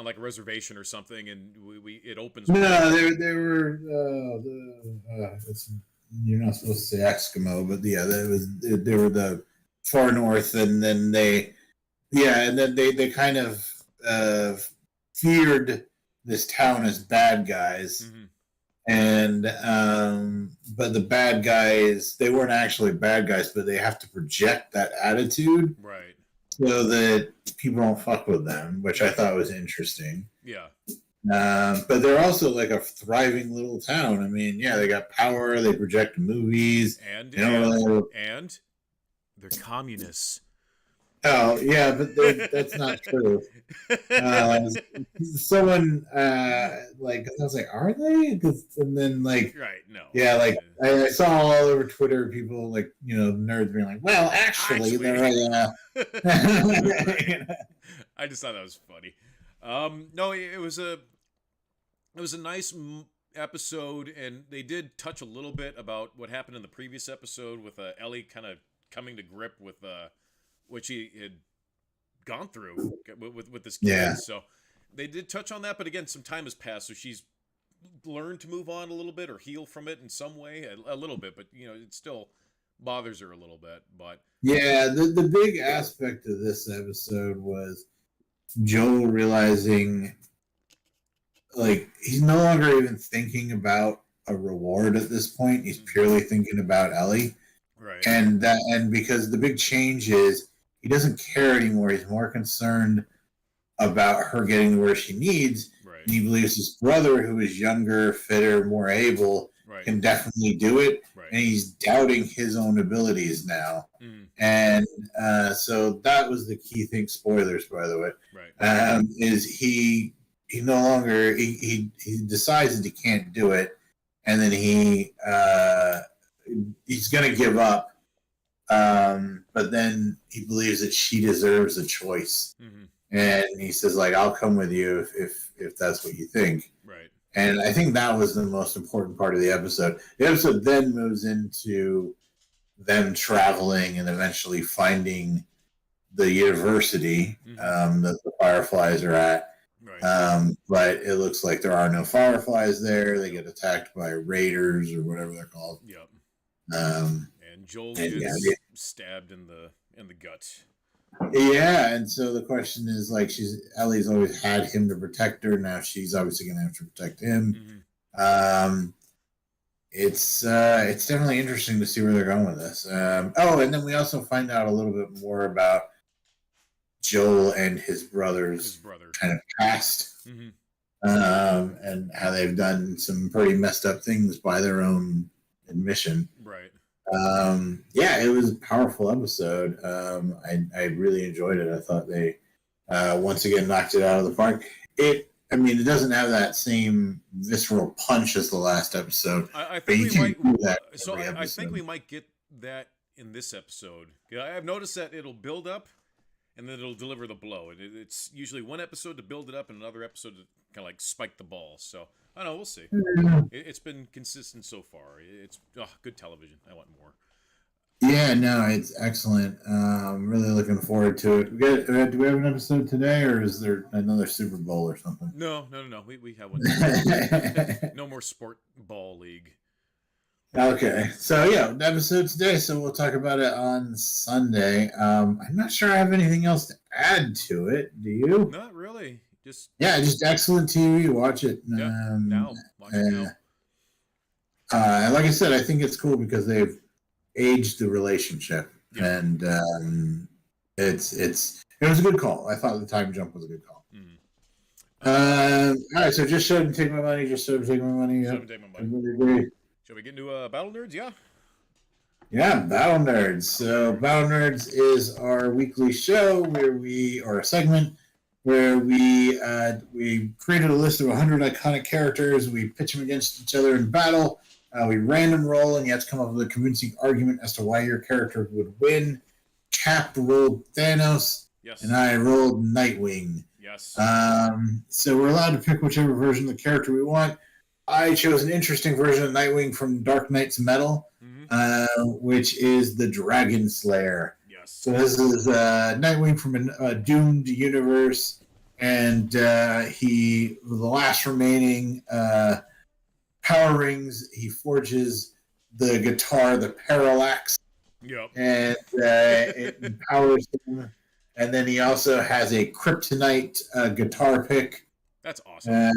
like a reservation or something, and it opens. No, they were. You're not supposed to say Eskimo, but yeah, they were the far north, and then they kind of feared this town as bad guys, and but the bad guys, they weren't actually bad guys, but they have to project that attitude, right, so that people don't fuck with them, which I thought was interesting. Yeah. But they're also like a thriving little town. I mean, yeah, they got power, they project movies, and they're communists. Oh yeah, but that's not true. Someone like I was like, are they? And then like, right? No. Yeah, like I saw all over Twitter people like nerds being like, well, actually. They're I just thought that was funny. No, it was a nice episode, and they did touch a little bit about what happened in the previous episode with Ellie kind of coming to grip with what she had gone through with this kid. Yeah. So they did touch on that, but again, some time has passed, so she's learned to move on a little bit or heal from it in some way, a little bit, but it's still bothers her a little bit. But yeah, the big aspect of this episode was Joel realizing, like, he's no longer even thinking about a reward at this point. He's purely thinking about Ellie. right, And because the big change is he doesn't care anymore. He's more concerned about her getting where she needs. right, And he believes his brother, who is younger, fitter, more able, right, can definitely do it. right. And he's doubting his own abilities now. Mm, And so that was the key thing. Spoilers, by the way. right. Is he no longer he decides that he can't do it, and then he's going to give up. But then he believes that she deserves a choice, Mm-hmm. and he says, like, I'll come with you if that's what you think. Right. And I think that was the most important part of the episode. The episode then moves into them traveling and eventually finding the university that the Fireflies are at. Right. But it looks like there are no Fireflies there. They get attacked by raiders or whatever they're called. Yep. Um, And Joel and gets yeah, stabbed in the gut. yeah, and so the question is, like, Ellie's always had him to protect her. Now she's obviously going to have to protect him. Mm-hmm. It's definitely interesting to see where they're going with this. And then we also find out a little bit more about Joel and his brother kind of past, and how they've done some pretty messed up things by their own admission. Right. Yeah, it was a powerful episode. I really enjoyed it. I thought they once again knocked it out of the park. It doesn't have that same visceral punch as the last episode. I think we might. Do that I think we might get that in this episode. I've noticed that it'll build up, and then it'll deliver the blow. It's usually one episode to build it up, and another episode to kind of like spike the ball. So I don't know. We'll see. It's been consistent so far. It's good television. I want more. Yeah, no, it's excellent. I'm really looking forward to it. Do we have an episode today, or is there another Super Bowl or something? No. We have one. No more sport ball league. Okay, so yeah, the episode today. So we'll talk about it on Sunday. I'm not sure I have anything else to add to it. Do you? Not really. Just excellent TV. Watch it. Yeah, now. Watch it now. Like I said, I think it's cool because they've aged the relationship, and it was a good call. I thought the time jump was a good call. All right, so just showed him take my money. Just showed him take my money. Showed him take my money. Agree. Shall we get into Battle Nerds? Yeah. Yeah, Battle Nerds. So Battle Nerds is our weekly show or a segment where we created a list of 100 iconic characters. We pitch them against each other in battle. We random roll, and you have to come up with a convincing argument as to why your character would win. Cap rolled Thanos, Yes. and I rolled Nightwing. Yes. So we're allowed to pick whichever version of the character we want. I chose an interesting version of Nightwing from Dark Knight's Metal, which is the Dragon Slayer. Yes. So this is Nightwing from a doomed universe, and the last remaining power rings. He forges the guitar, the Parallax, and it empowers him. And then he also has a kryptonite guitar pick. That's awesome.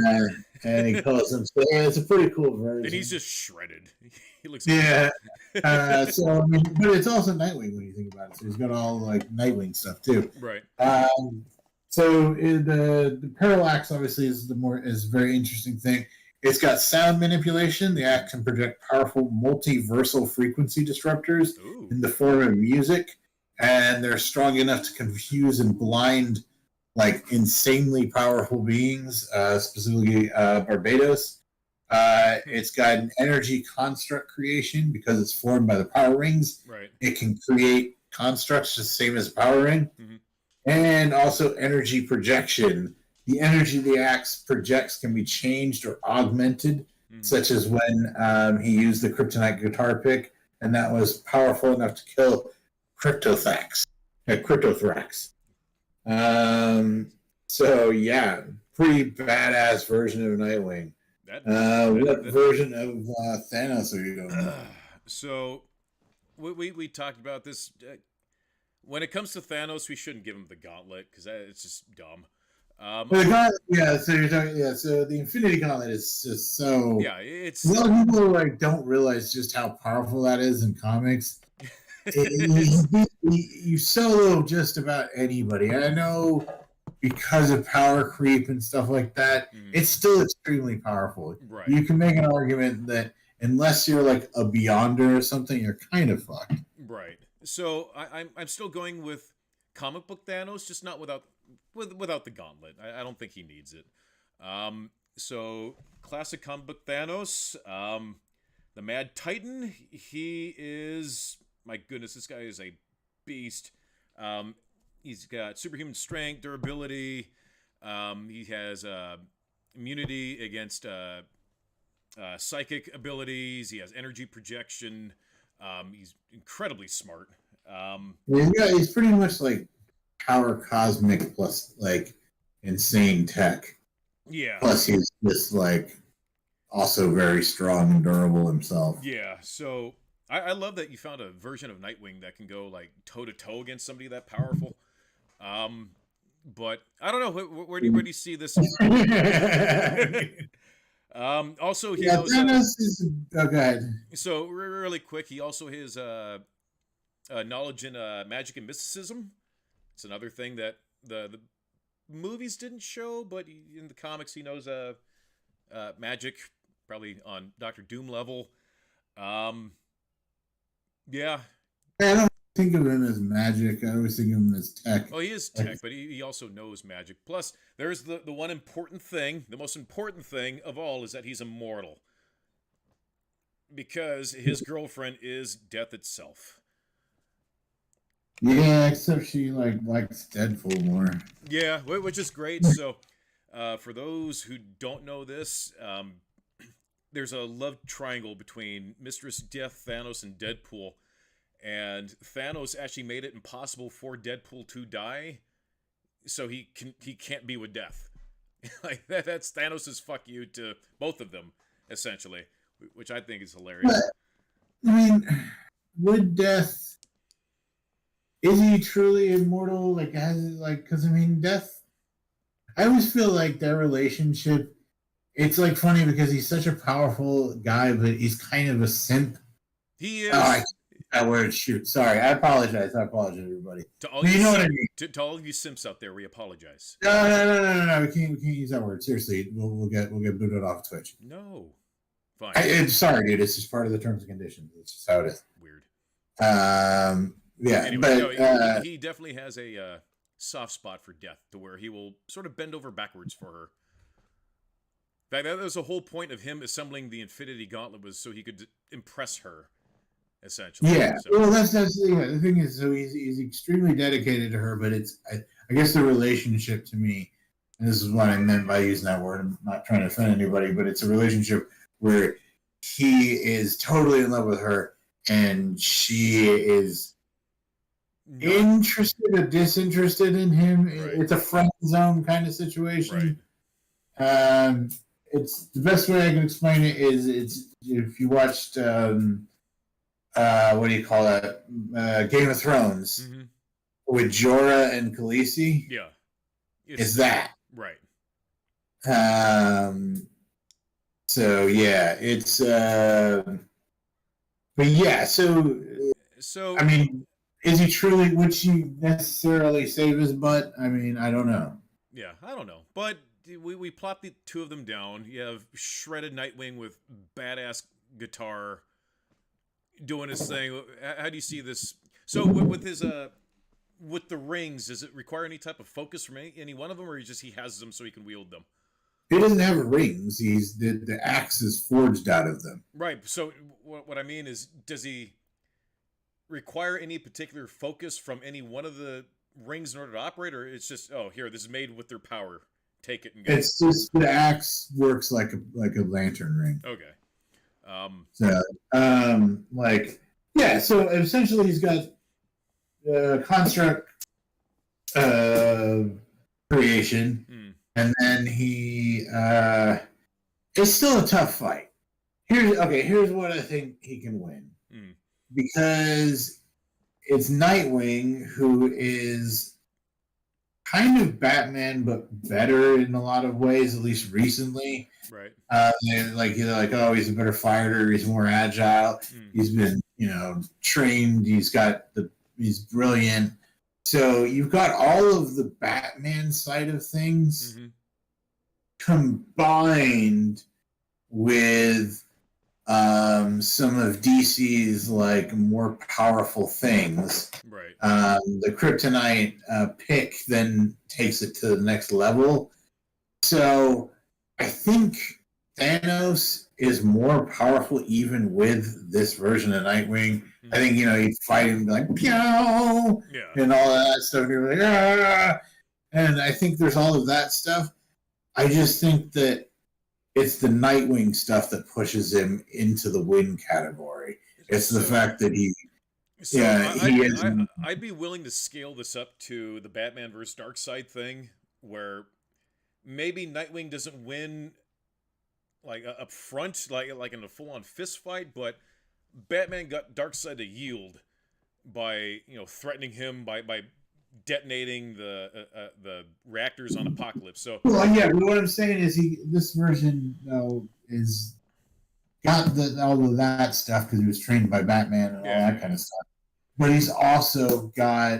And he calls him. So yeah, it's a pretty cool version. And he's just shredded. He looks. Yeah. But it's also Nightwing when you think about it. So he's got all like Nightwing stuff too. Right. So the Parallax obviously is a very interesting thing. It's got sound manipulation. The act can project powerful multiversal frequency disruptors in the form of music, and they're strong enough to confuse and blind like insanely powerful beings, specifically Barbados. It's got an energy construct creation because it's formed by the power rings. Right. It can create constructs the same as a power ring, and also energy projection. The energy the axe projects can be changed or augmented, such as when he used the kryptonite guitar pick, and that was powerful enough to kill Cryptothrax. So yeah, pretty badass version of Nightwing. What version of Thanos are you going with? So we talked about this. When it comes to Thanos, we shouldn't give him the gauntlet because it's just dumb. But the gauntlet, yeah. So you're talking, yeah. So the Infinity Gauntlet is just so. Yeah, it's a lot of people like don't realize just how powerful that is in comics. You solo just about anybody. And I know because of power creep and stuff like that, it's still extremely powerful. Right. You can make an argument that unless you're like a Beyonder or something, you're kind of fucked. Right. So I'm still going with comic book Thanos, just not without the gauntlet. I don't think he needs it. So classic comic book Thanos, the Mad Titan. He is, my goodness, this guy is a beast. He's got superhuman strength, durability. He has immunity against psychic abilities. He has energy projection. He's incredibly smart. He's pretty much like power cosmic plus like insane tech. Yeah. Plus he's just like also very strong and durable himself. Yeah. So I love that you found a version of Nightwing that can go like toe to toe against somebody that powerful. But I don't know where do you see this? Also, he knows. Go ahead. So really quick, he also has knowledge in magic and mysticism. It's another thing that the movies didn't show, but in the comics he knows magic, probably on Doctor Doom level. Yeah. I don't think of him as magic. I always think of him as tech. Oh, he is tech, but he also knows magic. Plus, there's the one important thing, the most important thing of all, is that he's immortal. Because his girlfriend is death itself. Yeah, except she likes Deadpool more. Yeah, which is great. So, for those who don't know this, there's a love triangle between Mistress Death, Thanos, and Deadpool. And Thanos actually made it impossible for Deadpool to die, so he can't be with Death. Like that's Thanos' fuck you to both of them, essentially, which I think is hilarious. But, I mean, would Death, is he truly immortal? Like, because I mean, Death, I always feel like their relationship, it's like funny because he's such a powerful guy, but he's kind of a simp. He is. That word, shoot. Sorry, I apologize, everybody. To all you know what I mean. To all you simps out there, we apologize. No. We can't use that word. Seriously, we'll get booted off Twitch. No, fine. Sorry, dude. It's just part of the terms and conditions. It's just how it is. Weird. Yeah, anyway, but no, he definitely has a soft spot for Death, to where he will sort of bend over backwards for her. In fact, that was the whole point of him assembling the Infinity Gauntlet, was so he could impress her. Essentially, yeah. So. Well, that's the thing is, so he's extremely dedicated to her, but it's I guess the relationship to me, and this is what I meant by using that word. I'm not trying to offend anybody, but it's a relationship where he is totally in love with her, and she is interested or disinterested in him. Right. It's a friend zone kind of situation. Right. It's the best way I can explain it is it's if you watched. What do you call it? Game of Thrones with Jorah and Khaleesi. Yeah, is that right? So yeah, it's. But yeah, so I mean, is he truly? Would she necessarily save his butt? I mean, I don't know. Yeah, I don't know, but we plop the two of them down. You have shredded Nightwing with badass guitar. Doing his thing. How do you see this? So with his with the rings, does it require any type of focus from any one of them, or he has them so he can wield them? He doesn't have rings. He's the axe is forged out of them. Right. So what I mean is, does he require any particular focus from any one of the rings in order to operate, or it's just here, this is made with their power. Take it and go. It's just the axe works like a lantern ring. Okay. So essentially he's got construct creation, and then he it's still a tough fight. Here's what I think he can win. because it's Nightwing, who is kind of Batman, but better in a lot of ways, at least recently. Right. They're like, oh, he's a better fighter. He's more agile. He's been, trained. He's brilliant. So you've got all of the Batman side of things combined with some of DC's like more powerful things. Right. The Kryptonite pick then takes it to the next level. So I think Thanos is more powerful even with this version of Nightwing. I think, he'd fight him like, Pew! And all that stuff. And you're like, ah! And I think there's all of that stuff. I just think that it's the Nightwing stuff that pushes him into the win category. It's the fact that I'd be willing to scale this up to the Batman versus Darkseid thing, where maybe Nightwing doesn't win like up front, like in a full-on fist fight, but Batman got Darkseid to yield by threatening him by detonating the reactors on Apocalypse. So but what I'm saying is this version is got all of that stuff because he was trained by Batman and all that kind of stuff. But he's also got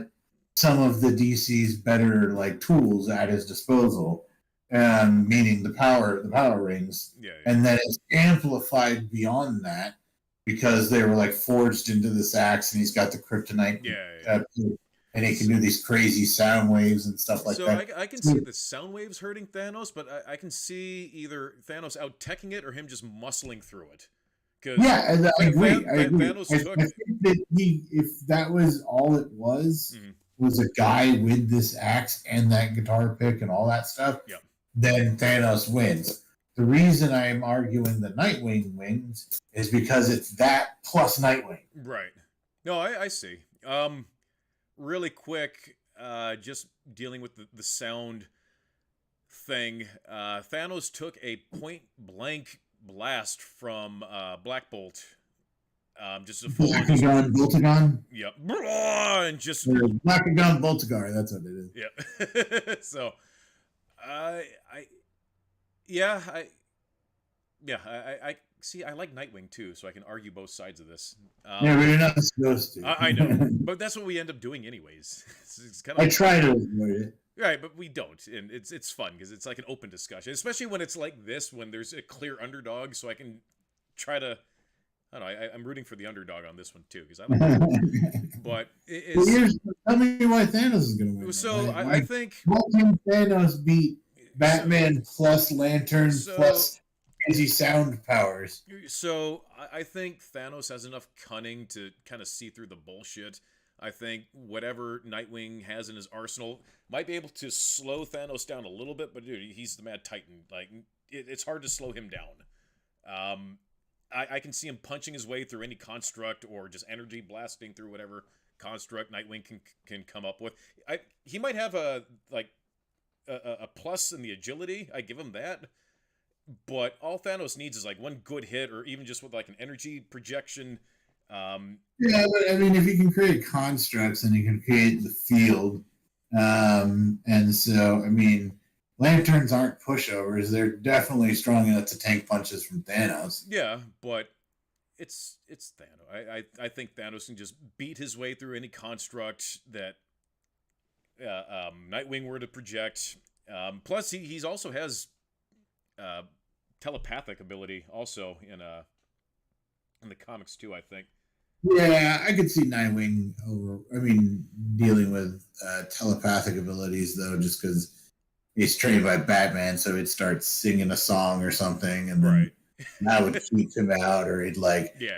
some of the DC's better like tools at his disposal, meaning the power rings, and then it's amplified beyond that because they were like forged into this axe, and he's got the kryptonite, and he can do these crazy sound waves and stuff like that. So I can see the sound waves hurting Thanos, but I can see either Thanos out-teching it or him just muscling through it. And I agree. Thanos I think that if that was all it was a guy with this axe and that guitar pick and all that stuff, then Thanos wins. The reason I'm arguing the Nightwing wins is because it's that plus Nightwing. Right. No, I see. Really quick, just dealing with the sound thing. Thanos took a point-blank blast from Black Bolt. Just a full Blackagon, Boltagon? Yep. And just Blackagon, Boltagar, that's what it is. Yeah. So, I see. I like Nightwing too, so I can argue both sides of this. But you're not supposed to. I know, but that's what we end up doing anyways. It's kind of I try to avoid it. Right, but we don't, and it's fun because it's like an open discussion, especially when it's like this, when there's a clear underdog, so I can try to. I don't know. I'm rooting for the underdog on this one too because I like it. But tell me why Thanos is going to win. So I think why can Thanos beat Batman plus Lantern plus crazy sound powers? So I think Thanos has enough cunning to kind of see through the bullshit. I think whatever Nightwing has in his arsenal might be able to slow Thanos down a little bit, but dude, he's the Mad Titan. Like it's hard to slow him down. I can see him punching his way through any construct or just energy blasting through whatever construct Nightwing can come up with. He might have a plus in the agility. I give him that. But all Thanos needs is like one good hit, or even just with like an energy projection. But I mean, if he can create constructs and he can create the field, and so I mean, Lanterns aren't pushovers. They're definitely strong enough to tank punches from Thanos. Yeah, but it's Thanos. I think Thanos can just beat his way through any construct that Nightwing were to project. Plus, he's also has telepathic ability also in the comics too, I think. Yeah, I could see Nightwing dealing with telepathic abilities though, just because he's trained by Batman, so he'd start singing a song or something, and then that would keep him out, or he'd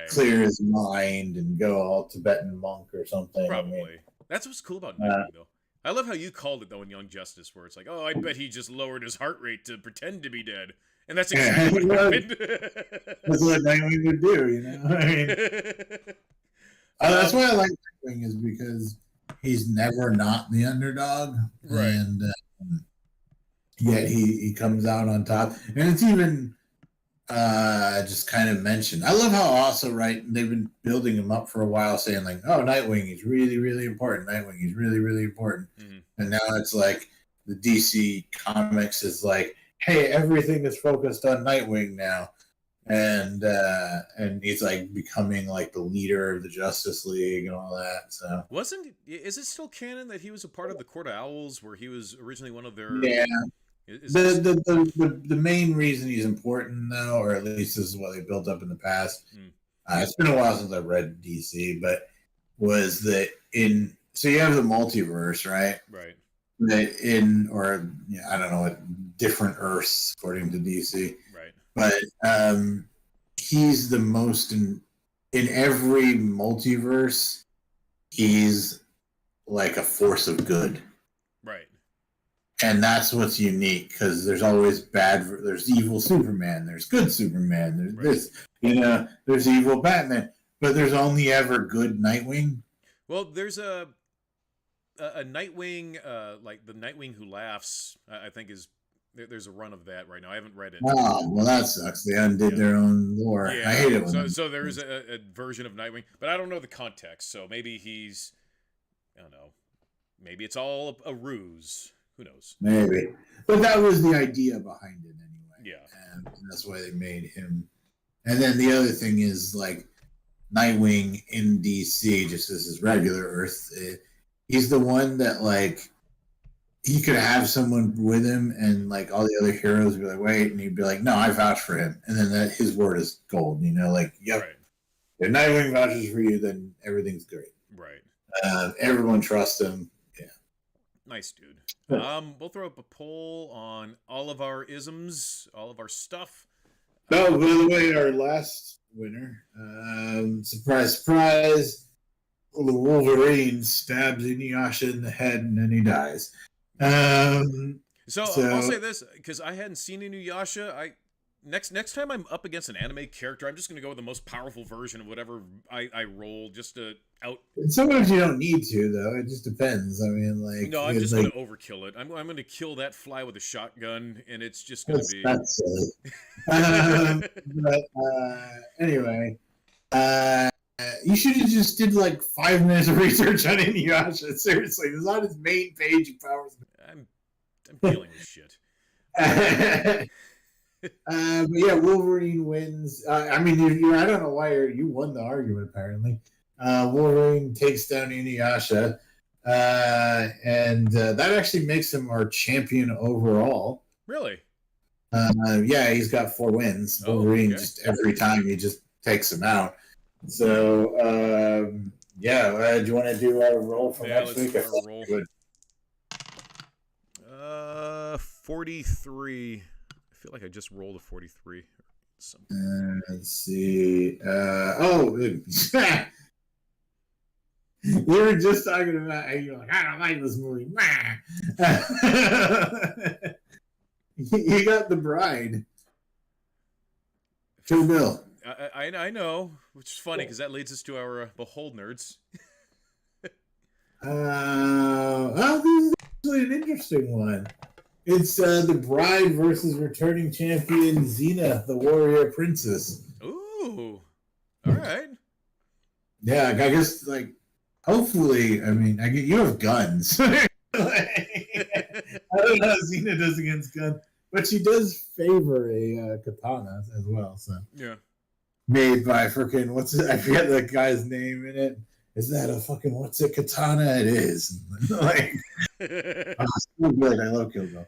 clear his mind and go all Tibetan monk or something. Probably. That's what's cool about Nightwing though. I love how you called it though in Young Justice, where it's like, oh, I bet he just lowered his heart rate to pretend to be dead. And that's exactly what happened. That's what Nightwing would do, you know? I mean, that's why I like Nightwing, is because he's never not the underdog. Right. And yet he comes out on top. And it's even, just kind of mentioned. I love how also they've been building him up for a while, saying like, "Oh, Nightwing is really really important. Nightwing is really really important." Mm-hmm. And now it's like the DC Comics is like, "Hey, everything is focused on Nightwing now," and he's like becoming like the leader of the Justice League and all that. So is it still canon that he was a part of the Court of Owls, where he was originally one of their? yeah. Is The main reason he's important though, or at least this is what they built up in the past. It's been a while since I read DC, but was that so you have the multiverse, right? Right. That I don't know what different Earths according to DC. Right. But he's the most in every multiverse. He's like a force of good. Right. And that's what's unique, because there's always there's evil Superman, there's good Superman, there's this, there's evil Batman, but there's only ever good Nightwing. Well, there's a Nightwing, like the Nightwing Who Laughs, I think there's a run of that right now. I haven't read it. Oh, well, that sucks. They undid their own lore. Yeah. I hate it. So there's a version of Nightwing, but I don't know the context, so maybe I don't know, maybe it's all a ruse. Who knows? Maybe. But that was the idea behind it anyway. Yeah. And that's why they made him. And then the other thing is, like, Nightwing in DC, just as his regular Earth, he's the one that, like, he could have someone with him and, like, all the other heroes would be like, wait, and he'd be like, no, I vouch for him. And then his word is gold, like, yep. Right. If Nightwing vouches for you, then everything's great. Right. Everyone trusts him. Yeah. Nice, dude. We'll throw up a poll on all of our isms, all of our stuff. Oh, by the way, our last winner, surprise, surprise, the Wolverine stabs Inuyasha in the head and then he dies. So I'll say this, because I hadn't seen Inuyasha. Next time I'm up against an anime character, I'm just going to go with the most powerful version of whatever I roll, just to out. Sometimes you don't need to, though. It just depends. I mean, like, no, I'm just going to overkill it. I'm going to kill that fly with a shotgun, and it's just going to be. That's silly. But anyway, you should have just did like 5 minutes of research on Inuyasha. Seriously, it's on his main page of powers. I'm dealing with shit. But yeah, Wolverine wins. I mean, I don't know why you won the argument. Apparently, Wolverine takes down Inuyasha, and that actually makes him our champion overall. Really? Yeah, he's got 4 wins. Wolverine just every time he just takes him out. So do you want to do our roll for next week? Roll. 43. I feel like I just rolled a 43. Let's see. You were just talking about how you're like, I don't like this movie. You got The Bride. Kill Bill. I know, which is funny because that leads us to our Behold Nerds. This is actually an interesting one. It's The Bride versus returning champion Xena, the warrior princess. Ooh. All right. Yeah, I guess, like, hopefully, I mean, you have guns. I don't know how Xena does against guns, but she does favor a katana as well, so. Yeah. Made by freaking, I forget the guy's name in it. Is that a fucking, what's it, katana? It is. Like, so good. I love Kill Bill.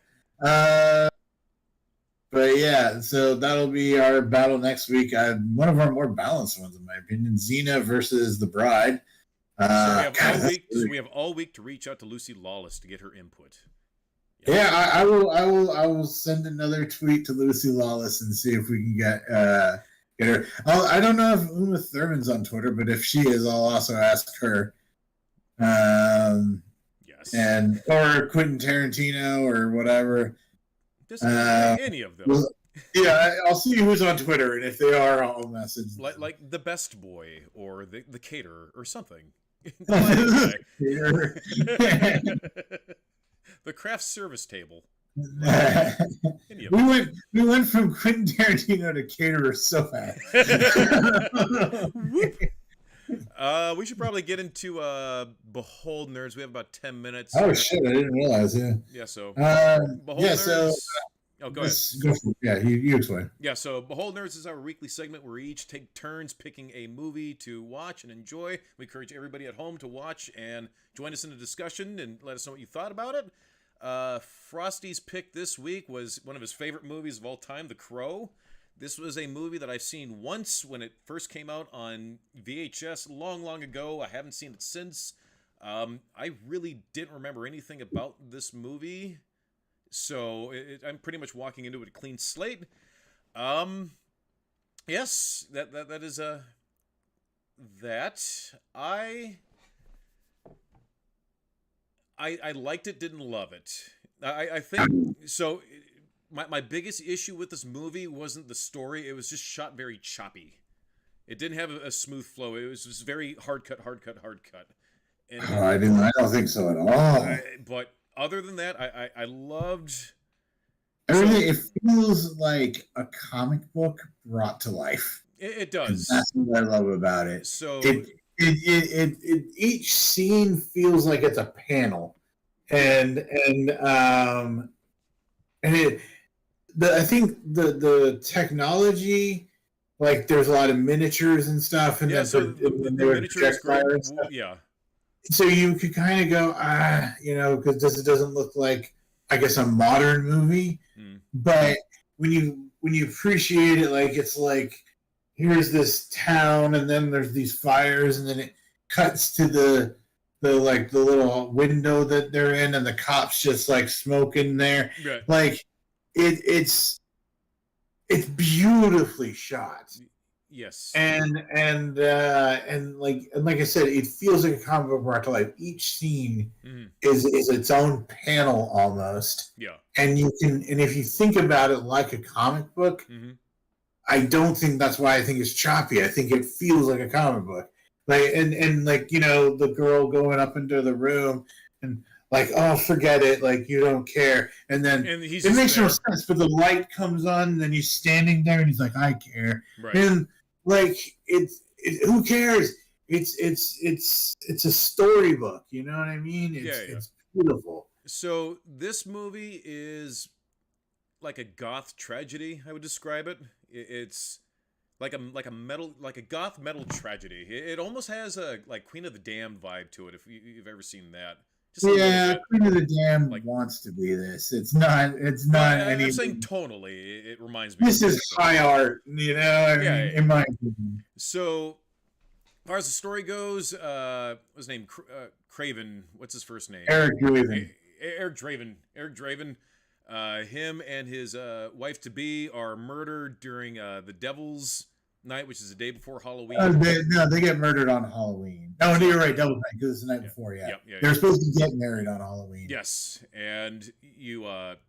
But yeah, so that'll be our battle next week. One of our more balanced ones, in my opinion. Xena versus The Bride. We have all week to reach out to Lucy Lawless to get her input. Yeah, I will send another tweet to Lucy Lawless and see if we can get her. I don't know if Uma Thurman's on Twitter, but if she is, I'll also ask her. Yes. Or Quentin Tarantino or whatever. Any of them. Well, yeah, I'll see who's on Twitter, and if they are, I'll message them. Like the Best Boy or the Caterer or something. The The craft service table. we went from Quentin Tarantino to caterer so fast. We should probably get into Behold Nerds. We have about 10 minutes. Oh shit! I didn't realize. Yeah. Yeah. So Behold Nerds. So, go ahead. Go for it. Yeah, you explain. Yeah. So Behold Nerds is our weekly segment where we each take turns picking a movie to watch and enjoy. We encourage everybody at home to watch and join us in the discussion and let us know what you thought about it. Frosty's pick this week was one of his favorite movies of all time, The Crow. This was a movie that I've seen once when it first came out on VHS long ago. I haven't seen it since. I really didn't remember anything about this movie, so I'm pretty much walking into it a clean slate. Yes, that is that. I liked it, didn't love it. I think so. My biggest issue with this movie wasn't the story. It was just shot very choppy. It didn't have a smooth flow. It was just very hard cut. And, I don't think so at all. But other than that, I loved everything. It feels like a comic book brought to life. It does. And that's what I love about it. So it each scene feels like it's a panel, and I think the technology, like there's a lot of miniatures and stuff, and so the miniatures great. Yeah. So you could kind of go, because this doesn't look like, I guess, a modern movie. But when you appreciate it, like it's like here's this town, and then there's these fires, and then it cuts to the little window that they're in, and the cops just like smoking there, right. Like. It's beautifully shot. Yes. And like I said, it feels like a comic book brought to life. Each scene is its own panel almost. Yeah. And if you think about it like a comic book, I don't think that's why I think it's choppy. I think it feels like a comic book. Like and like, the girl going up into the room and like, oh, forget it. Like, you don't care. And then it makes no sense. But the light comes on, and then he's standing there, and he's like, I care. Right. And like, who cares? It's a storybook. You know what I mean? It's beautiful. So this movie is like a goth tragedy. I would describe it. It's like a goth metal tragedy. It almost has a like Queen of the Damned vibe to it. If you've ever seen that. Queen of the Damned wants to be this. It's not. I'm saying tonally, it reminds me. This is high art, in my opinion. So, as far as the story goes, what's his name? Craven. What's his first name? Eric Draven. Eric Draven. Him and his wife to be are murdered during the Devil's Night, which is the day before Halloween. They get murdered on Halloween. No, you're right, Devil's Night, because it's the night before. Yeah. They're supposed to get married on Halloween. Yes, and you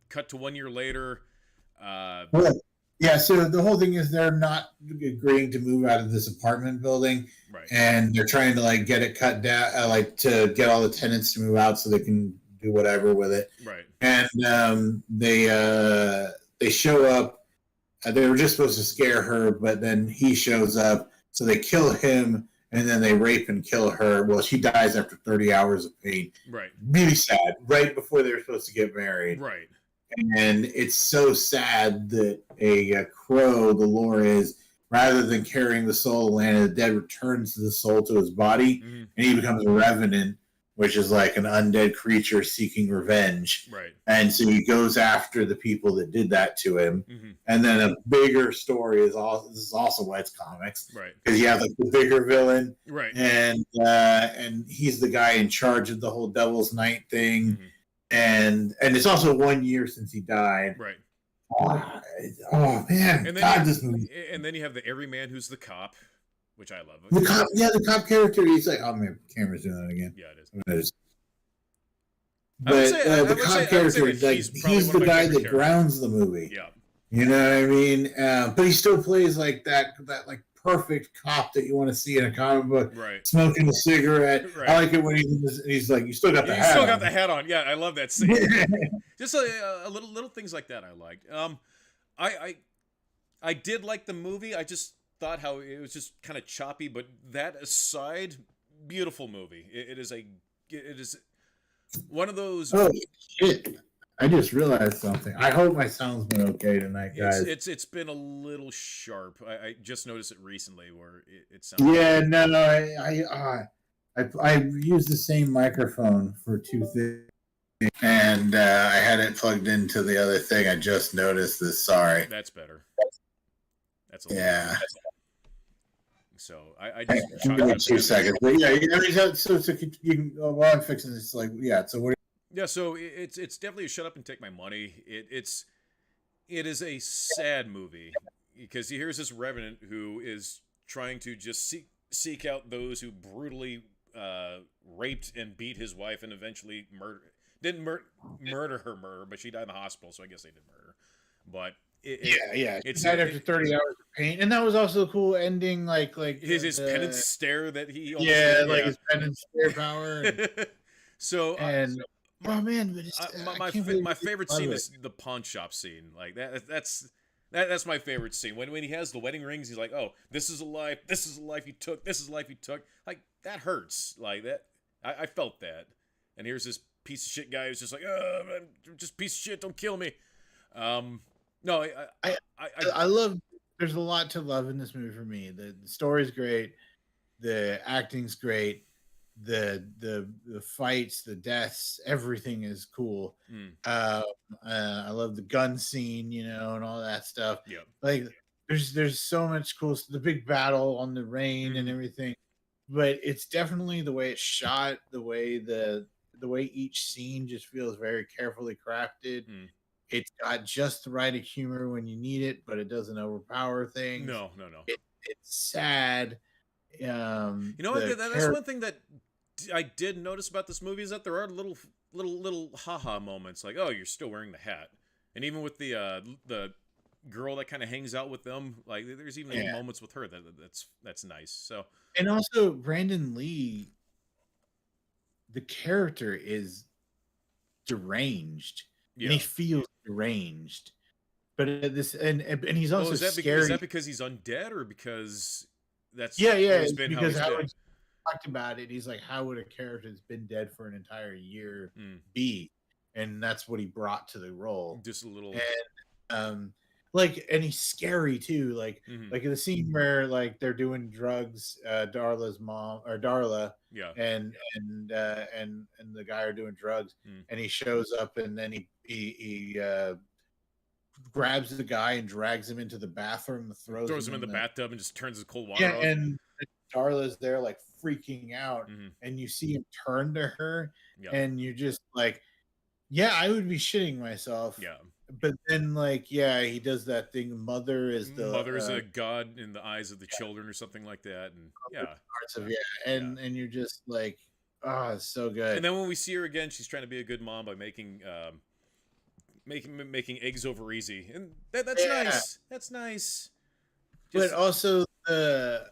cut to 1 year later. So the whole thing is they're not agreeing to move out of this apartment building, right? And they're trying to like get it cut down, to get all the tenants to move out so they can do whatever with it, right? And they show up. They were just supposed to scare her, but then he shows up, so they kill him, and then they rape and kill her. Well, she dies after 30 hours of pain. Right. Really sad. Right before they were supposed to get married. Right. And it's so sad that a crow, the lore is, rather than carrying the soul of the land of the dead, returns the soul to his body, and he becomes a revenant, which is like an undead creature seeking revenge. Right. And so he goes after the people that did that to him. And then a bigger story is this is also why it's comics. Right. Because you have like the bigger villain. Right. And he's the guy in charge of the whole Devil's Night thing. And it's also 1 year since he died. Right. Oh man. And then God, this movie. And then you have the everyman who's the cop, which I love. The cop character, he's like, oh man, camera's doing that again. Yeah, it is. But the cop character, like, he's the guy that grounds the movie. Yeah. You know what I mean? But he still plays like that like perfect cop that you want to see in a comic book, Right. smoking a cigarette. Right. I like it when he's like, you still got the hat on. You still got the hat on. Yeah, I love that scene. Just a little things like that I liked. I did like the movie. I just thought how it was just kind of choppy, but that aside, beautiful movie. It is one of those. Oh shit! I just realized something. I hope my sound's been okay tonight, guys. It's been a little sharp. I just noticed it recently where it sounds. Yeah, no, I used the same microphone for 2 things, and I had it plugged into the other thing. I just noticed this. Sorry. That's better. That's yeah. So I just give me 2 seconds. But yeah, I mean, so you can, while I'm fixing this, like, yeah. So what? Yeah, so it's definitely a shut up and take my money. It is a sad movie because here's this revenant who is trying to just seek out those who brutally raped and beat his wife and eventually didn't murder her, but she died in the hospital, so I guess they did murder. But it's died after 30 hours of pain, and that was also a cool ending. Like his penance stare that he like his penance stare power. So oh man, but my favorite scene is the pawn shop scene. Like that's my favorite scene. When he has the wedding rings, he's like, "Oh, this is a life you took. This is a life you took." Like that hurts. Like that, I felt that. And here's this piece of shit guy who's just like, "Oh, I'm just piece of shit. Don't kill me." No, I love. There's a lot to love in this movie for me. The story's great, the acting's great, the fights, the deaths, everything is cool. I love the gun scene, and all that stuff. Yeah, like there's so much cool. The big battle on the rain and everything, but it's definitely the way it's shot, the way each scene just feels very carefully crafted. It's got just the right humor when you need it, but it doesn't overpower things. No. It's sad. That's one thing that I did notice about this movie is that there are little haha moments, like, oh, you're still wearing the hat, and even with the girl that kind of hangs out with them, like there's even moments with her that's nice. So, and also Brandon Lee, the character is deranged. Yeah. And he feels deranged, but this and he's also scary. Is that because he's undead or because that's because how he's talked about it? He's like, how would a character that's been dead for an entire year be? And that's what he brought to the role. Just a little, and and he's scary too. Like in the scene where like they're doing drugs, Darla's mom or Darla. Yeah, and the guy are doing drugs, and he shows up, and then he grabs the guy and drags him into the bathroom, throws him in the bathtub, and just turns his cold water off. And Darla's there like freaking out, and you see him turn to her, and you're just like, I would be shitting myself. But then, he does that thing. Mother is a god in the eyes of the children, or something like that, and and you're just like, it's so good. And then when we see her again, she's trying to be a good mom by making eggs over easy, and that's nice. That's nice. But also the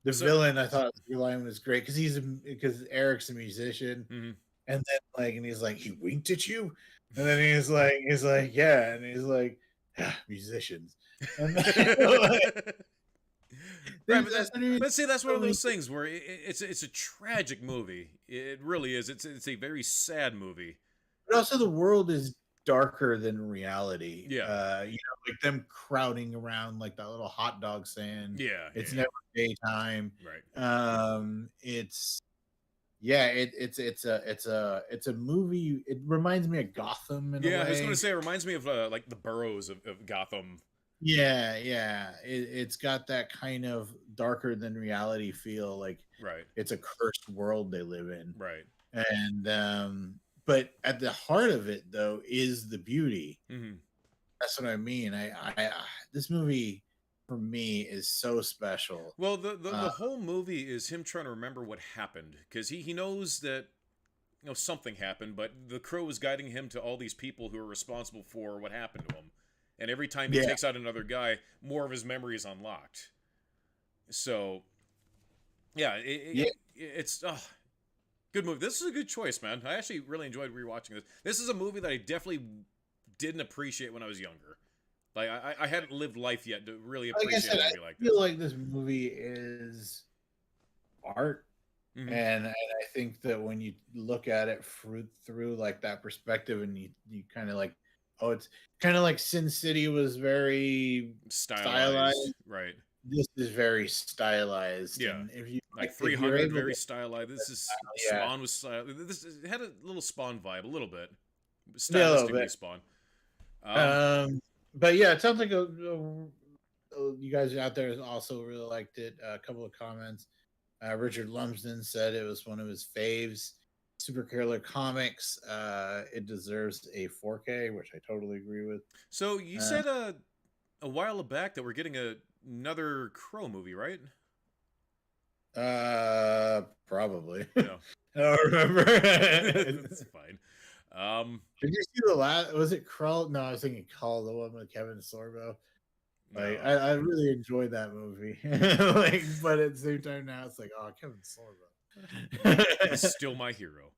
villain, I thought your line was great because Eric's a musician, and then and he's like, he winked at you. And then he's like, yeah, and he's like, musicians. And let's see, that's one of those things where it's a tragic movie. It really is. It's a very sad movie. But also, the world is darker than reality. Yeah, like them crowding around like that little hot dog stand. Yeah, it's never daytime. Right. It's a movie. It reminds me of Gotham in a way. I was going to say it reminds me of like the boroughs of Gotham. It's got that kind of darker than reality feel. Like it's a cursed world they live in. Right. And but at the heart of it though is the beauty. That's what I mean. I this movie for me is so special. Well, the whole movie is him trying to remember what happened, because he knows that something happened, but the crow is guiding him to all these people who are responsible for what happened to him, and every time he takes out another guy, more of his memory is unlocked. So, yeah, it's good movie. This is a good choice, man. I actually really enjoyed rewatching this. This is a movie that I definitely didn't appreciate when I was younger. Like I hadn't lived life yet to really appreciate a movie like this. I feel like this movie is art. Mm-hmm. And I think that when you look at it through like that perspective, and you kind of like, it's kind of like Sin City was very stylized, right? This is very stylized. Yeah, and if you like 300, very stylized. This is Spawn was stylized. It had a little Spawn vibe, a little bit, stylistically Spawn. But yeah, it sounds like you guys out there also really liked it. A couple of comments. Richard Lumsden said it was one of his faves. Super Killer Comics. It deserves a 4K, which I totally agree with. So you said a while back that we're getting another Crow movie, right? Probably. No. I don't remember. That's fine. Did you see the last? Was it Krull? No, I was thinking Call, the one with Kevin Sorbo. Like, no. I really enjoyed that movie. Like, but at the same time now it's like, oh, Kevin Sorbo. He's still my hero.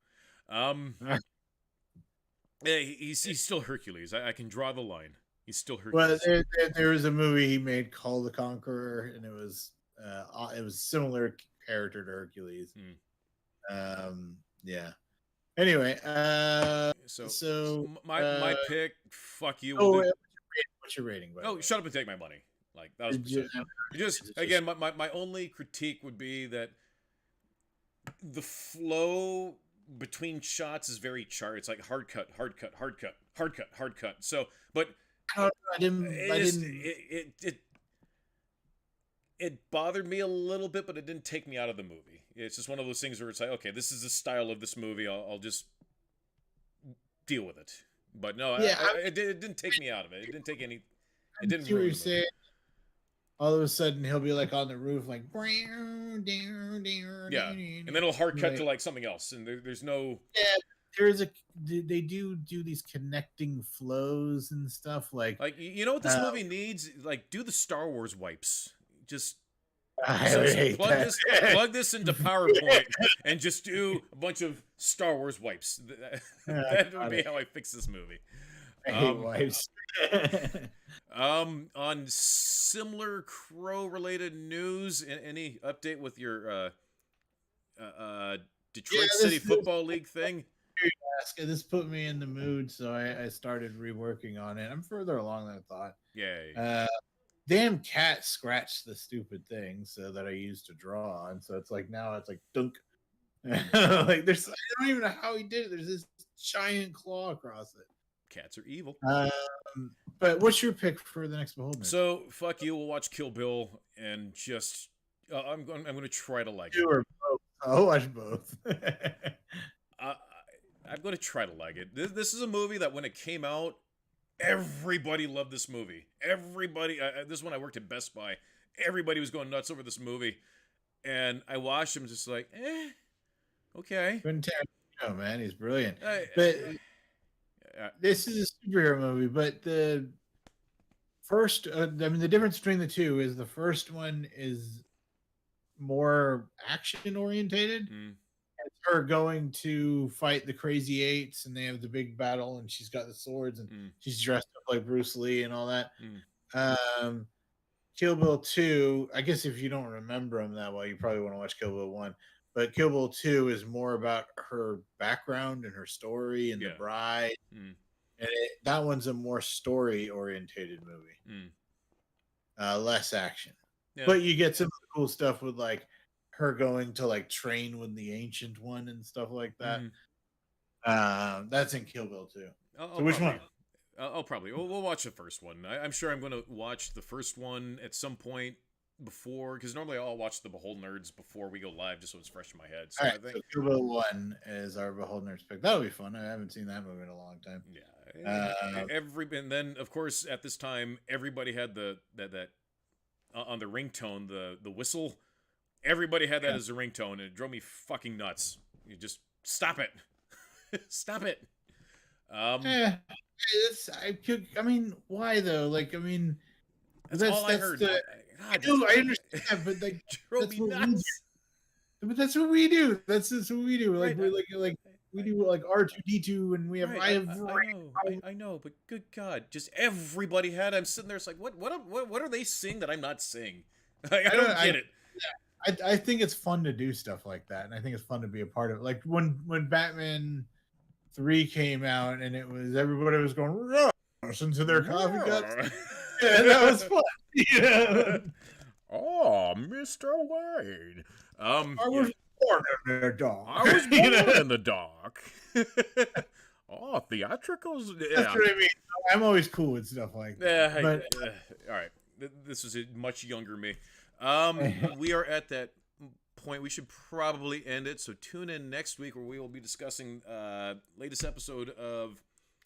Yeah, he's still Hercules. I can draw the line. He's still Hercules. Well, there was a movie he made called The Conqueror, and it was similar character to Hercules. Yeah. Anyway, so my pick. Fuck you. What's your rating? Shut up and take my money. Like that was just again. My only critique would be that the flow between shots is very charted. It's like hard cut. So, but it bothered me a little bit, but it didn't take me out of the movie. It's just one of those things where it's like, okay, this is the style of this movie. I'll just deal with it. But no, it didn't take me out of it. It didn't take any. It didn't ruin the movie. All of a sudden, he'll be like on the roof, like and then it'll hard cut to like something else, and there's no. Yeah, they do these connecting flows and stuff like you know what this movie needs? Like, do the Star Wars wipes. Just plug this into PowerPoint and just do a bunch of Star Wars wipes. That would be how I fix this movie. I hate wipes. On similar Crow-related news, any update with your Detroit City Football League thing? This put me in the mood, so I started reworking on it. I'm further along than I thought. Yay. Damn cat scratched the stupid thing so that I used to draw on. So it's like now it's like dunk. Like I don't even know how he did it. There's this giant claw across it. Cats are evil. But what's your pick for the next Beholder? So fuck you. We'll watch Kill Bill and just I'm going to try to like it. Or both. I'll watch both. I'm going to try to like it. This is a movie that when it came out, everybody loved this movie. Everybody. This is when I worked at Best Buy. Everybody was going nuts over this movie, and I watched him just like, okay. Oh man, he's brilliant. But this is a superhero movie. But the first, the difference between the two is the first one is more action orientated. It's her going to fight the Crazy Eights, and they have the big battle, and she's got the swords, and she's dressed up like Bruce Lee and all that. Kill Bill 2, I guess if you don't remember them that well, you probably want to watch Kill Bill 1. But Kill Bill 2 is more about her background and her story and the bride. And that one's a more story-orientated movie. Less action. Yeah. But you get some cool stuff with like her going to like train with the Ancient One and stuff like that. That's in Kill Bill 2. So which one? I'll probably. We'll watch the first one. I'm sure I'm going to watch the first one at some point before, because normally I'll watch the Behold Nerds before we go live, just so it's fresh in my head. So I think so Kill Bill 1 is our Behold Nerds pick. That'll be fun. I haven't seen that movie in a long time. Yeah. And then of course at this time everybody had that on the ringtone, the whistle. Everybody had that as a ringtone, and it drove me fucking nuts. You just stop it. Stop it. I mean, why though? Like, I mean, that's all I heard. I understand, but like, drove me nuts. But that's what we do. That's just what we do. Like, right. we do like R2D2, and we have. Right. I know, but good God, just everybody had. I'm sitting there. It's like, what are they seeing that I'm not seeing? Like, I don't get it. I think it's fun to do stuff like that, and I think it's fun to be a part of it. Like when Batman 3 came out, and it was everybody was going rush into their coffee cups. Yeah, that was fun. Yeah. Oh, Mr. Wayne. I was born in the dark. I was born in the dark. Oh, theatricals. Yeah. That's what I mean. I'm always cool with stuff like that. All right. This is a much younger me. We are at that point. We should probably end it. So tune in next week where we will be discussing latest episode of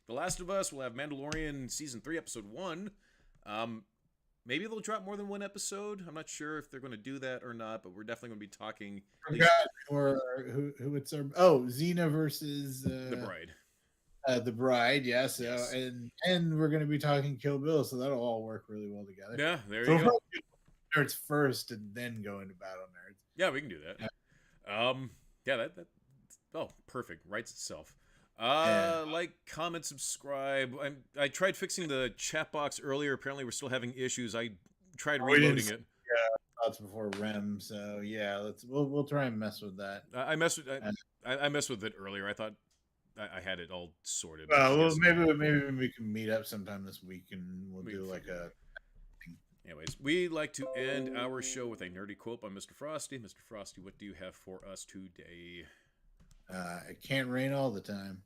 The Last of Us. We'll have Mandalorian season 3, episode 1. Maybe they'll drop more than one episode. I'm not sure if they're going to do that or not, but we're definitely going to be talking. Or who it's Xena versus The Bride. The Bride, yes. Yes. And we're going to be talking Kill Bill, so that'll all work really well together. Yeah, there you go. Nerds first, and then go into Battle Nerds. Yeah, we can do that. Yeah. That perfect. Writes itself. Like, comment, subscribe. I tried fixing the chat box earlier. Apparently, we're still having issues. I tried reloading it. Yeah, thoughts before REM. So yeah, we'll try and mess with that. I messed with it earlier. I thought I had it all sorted. Well, maybe we can meet up sometime this week, and we'll do like a. Anyways, we like to end our show with a nerdy quote by Mr. Frosty. Mr. Frosty, what do you have for us today? It can't rain all the time.